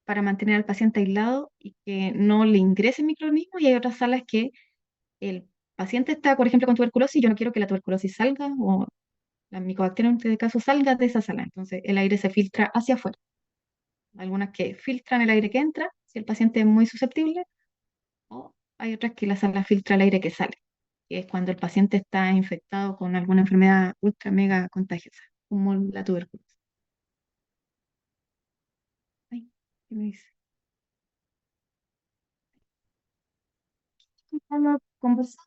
para mantener al paciente aislado y que no le ingresen microorganismos y hay otras salas que el paciente está, por ejemplo, con tuberculosis y yo no quiero que la tuberculosis salga o la micobacteria en este caso salga de esa sala. Entonces el aire se filtra hacia afuera. Algunas que filtran el aire que entra, si el paciente es muy susceptible, o hay otras que la sala filtra el aire que sale, que es cuando el paciente está infectado con alguna enfermedad ultra mega contagiosa, como la tuberculosis. Ay, ¿qué me dice? Estamos conversando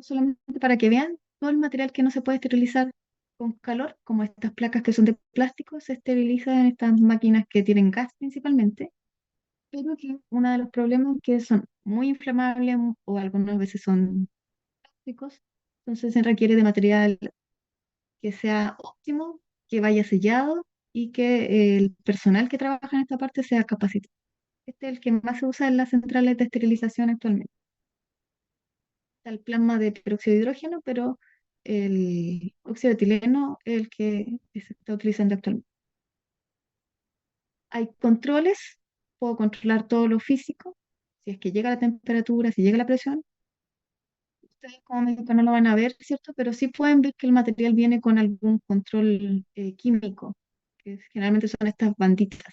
solamente para que vean todo el material que no se puede esterilizar con calor, como estas placas que son de plástico, se esterilizan en estas máquinas que tienen gas principalmente, pero que uno de los problemas es que son muy inflamables o algunas veces son tóxicos, entonces se requiere de material que sea óptimo, que vaya sellado y que el personal que trabaja en esta parte sea capacitado. Este es el que más se usa en las centrales de esterilización actualmente. Está el plasma de peróxido de hidrógeno, pero el óxido de etileno es el que se está utilizando actualmente. Hay controles, puedo controlar todo lo físico, si es que llega la temperatura, si llega la presión. Ustedes como médicos no lo van a ver, ¿cierto? Pero sí pueden ver que el material viene con algún control químico, que generalmente son estas banditas.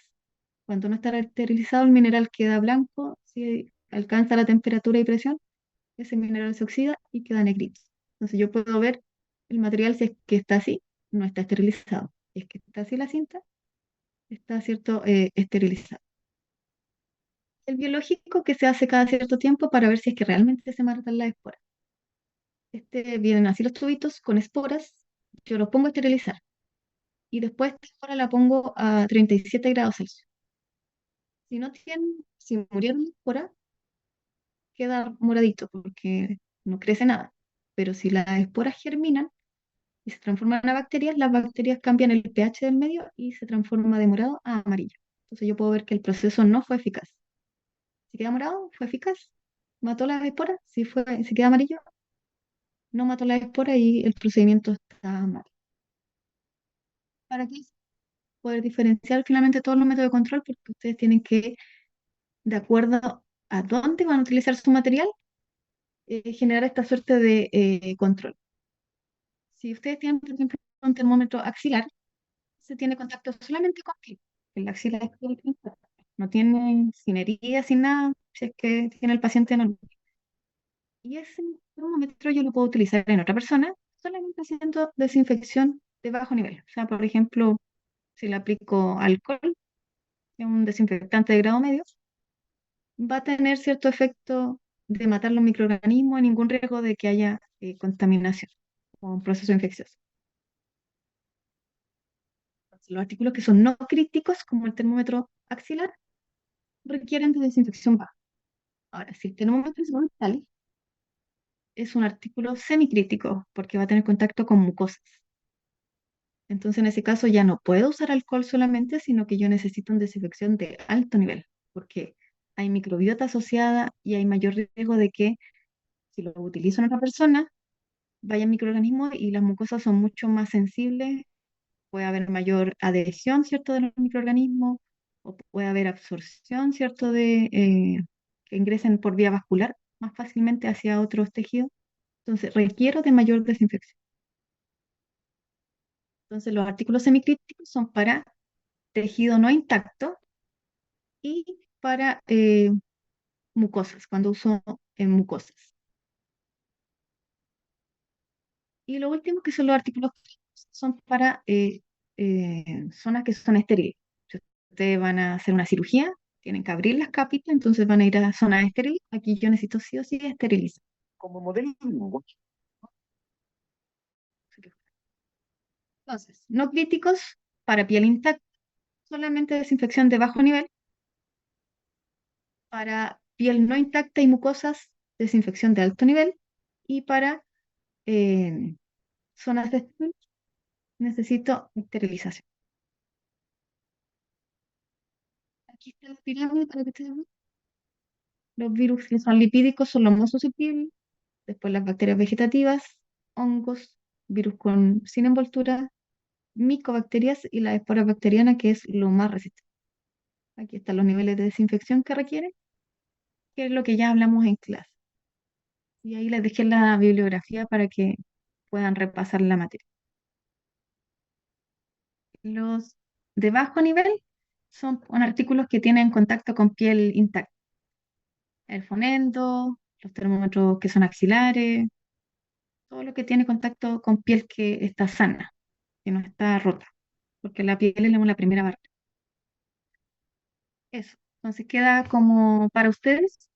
Cuando no está esterilizado, el mineral queda blanco, si alcanza la temperatura y presión, ese mineral se oxida y queda negrito. Entonces yo puedo ver el material si es que está así, no está esterilizado. Si es que está así la cinta, está, ¿cierto? Esterilizado. El biológico que se hace cada cierto tiempo para ver si es que realmente se matan las esporas. Vienen así los tubitos con esporas, yo los pongo a esterilizar y después esta espora la pongo a 37 grados Celsius. Si murieron de espora, queda moradito porque no crece nada. Pero si las esporas germinan y se transforman en bacterias, las bacterias cambian el pH del medio y se transforma de morado a amarillo. Entonces yo puedo ver que el proceso no fue eficaz. Si queda morado, fue eficaz, mató las esporas. Si queda amarillo, no mató las esporas y el procedimiento está mal. ¿Para qué? Poder diferenciar finalmente todos los métodos de control, porque ustedes tienen que, de acuerdo a dónde van a utilizar su material, generar esta suerte de control. Si ustedes tienen, por ejemplo, un termómetro axilar, se tiene contacto solamente con piel. El axilar es piel intacta. No tiene sin herida, sin nada, si es que tiene el paciente normal. Y ese termómetro yo lo puedo utilizar en otra persona solamente haciendo desinfección de bajo nivel. O sea, por ejemplo, si le aplico alcohol, que es un desinfectante de grado medio, va a tener cierto efecto de matar los microorganismos y ningún riesgo de que haya contaminación o un proceso infeccioso. Los artículos que son no críticos, como el termómetro axilar, requieren de desinfección baja. Ahora, si el termómetro es frontal, es un artículo semicrítico porque va a tener contacto con mucosas. Entonces, en ese caso ya no puedo usar alcohol solamente, sino que yo necesito una desinfección de alto nivel, porque hay microbiota asociada y hay mayor riesgo de que si lo utilizo en otra persona, vaya microorganismos y las mucosas son mucho más sensibles, puede haber mayor adhesión, ¿cierto?, de los microorganismos, o puede haber absorción, ¿cierto?, que ingresen por vía vascular más fácilmente hacia otros tejidos. Entonces, requiero de mayor desinfección. Entonces, los artículos semicríticos son para tejido no intacto y para mucosas, cuando uso en mucosas. Y lo último que son los artículos críticos, son para zonas que son estériles. Si ustedes van a hacer una cirugía, tienen que abrir las capitas, entonces van a ir a zonas estériles. Aquí yo necesito sí o sí esterilizar. Como modelo. Entonces, no críticos para piel intacta, solamente desinfección de bajo nivel. Para piel no intacta y mucosas, desinfección de alto nivel. Y para eh, zonas de estrés, necesito esterilización. Aquí está la pirámide para que ustedes vean. Los virus que son lipídicos son los más susceptibles, después las bacterias vegetativas, hongos, virus sin envoltura, micobacterias y la espora bacteriana, que es lo más resistente. Aquí están los niveles de desinfección que requiere, que es lo que ya hablamos en clase. Y ahí les dejé la bibliografía para que puedan repasar la materia. Los de bajo nivel son artículos que tienen contacto con piel intacta. El fonendo, los termómetros que son axilares, todo lo que tiene contacto con piel que está sana, que no está rota, porque la piel es la primera barrera. Eso. Entonces queda como para ustedes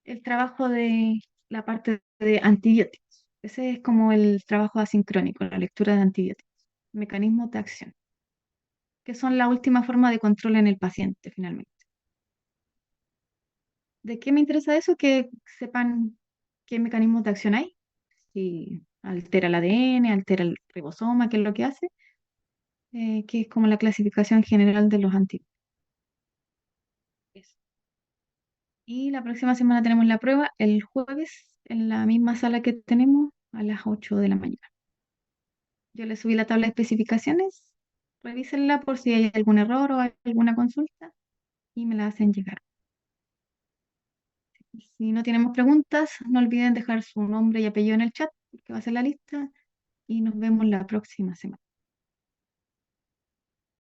el trabajo de la parte de antibióticos. Ese es como el trabajo asincrónico, la lectura de antibióticos, mecanismos de acción, que son la última forma de control en el paciente finalmente. ¿De qué me interesa eso? Que sepan qué mecanismos de acción hay, si altera el ADN, altera el ribosoma, qué es lo que hace, que es como la clasificación general de los antibióticos. Y la próxima semana tenemos la prueba el jueves en la misma sala que tenemos a las 8 de la mañana. Yo le subí la tabla de especificaciones, revísenla por si hay algún error o hay alguna consulta y me la hacen llegar. Si no tenemos preguntas, no olviden dejar su nombre y apellido en el chat, que va a ser la lista, y nos vemos la próxima semana.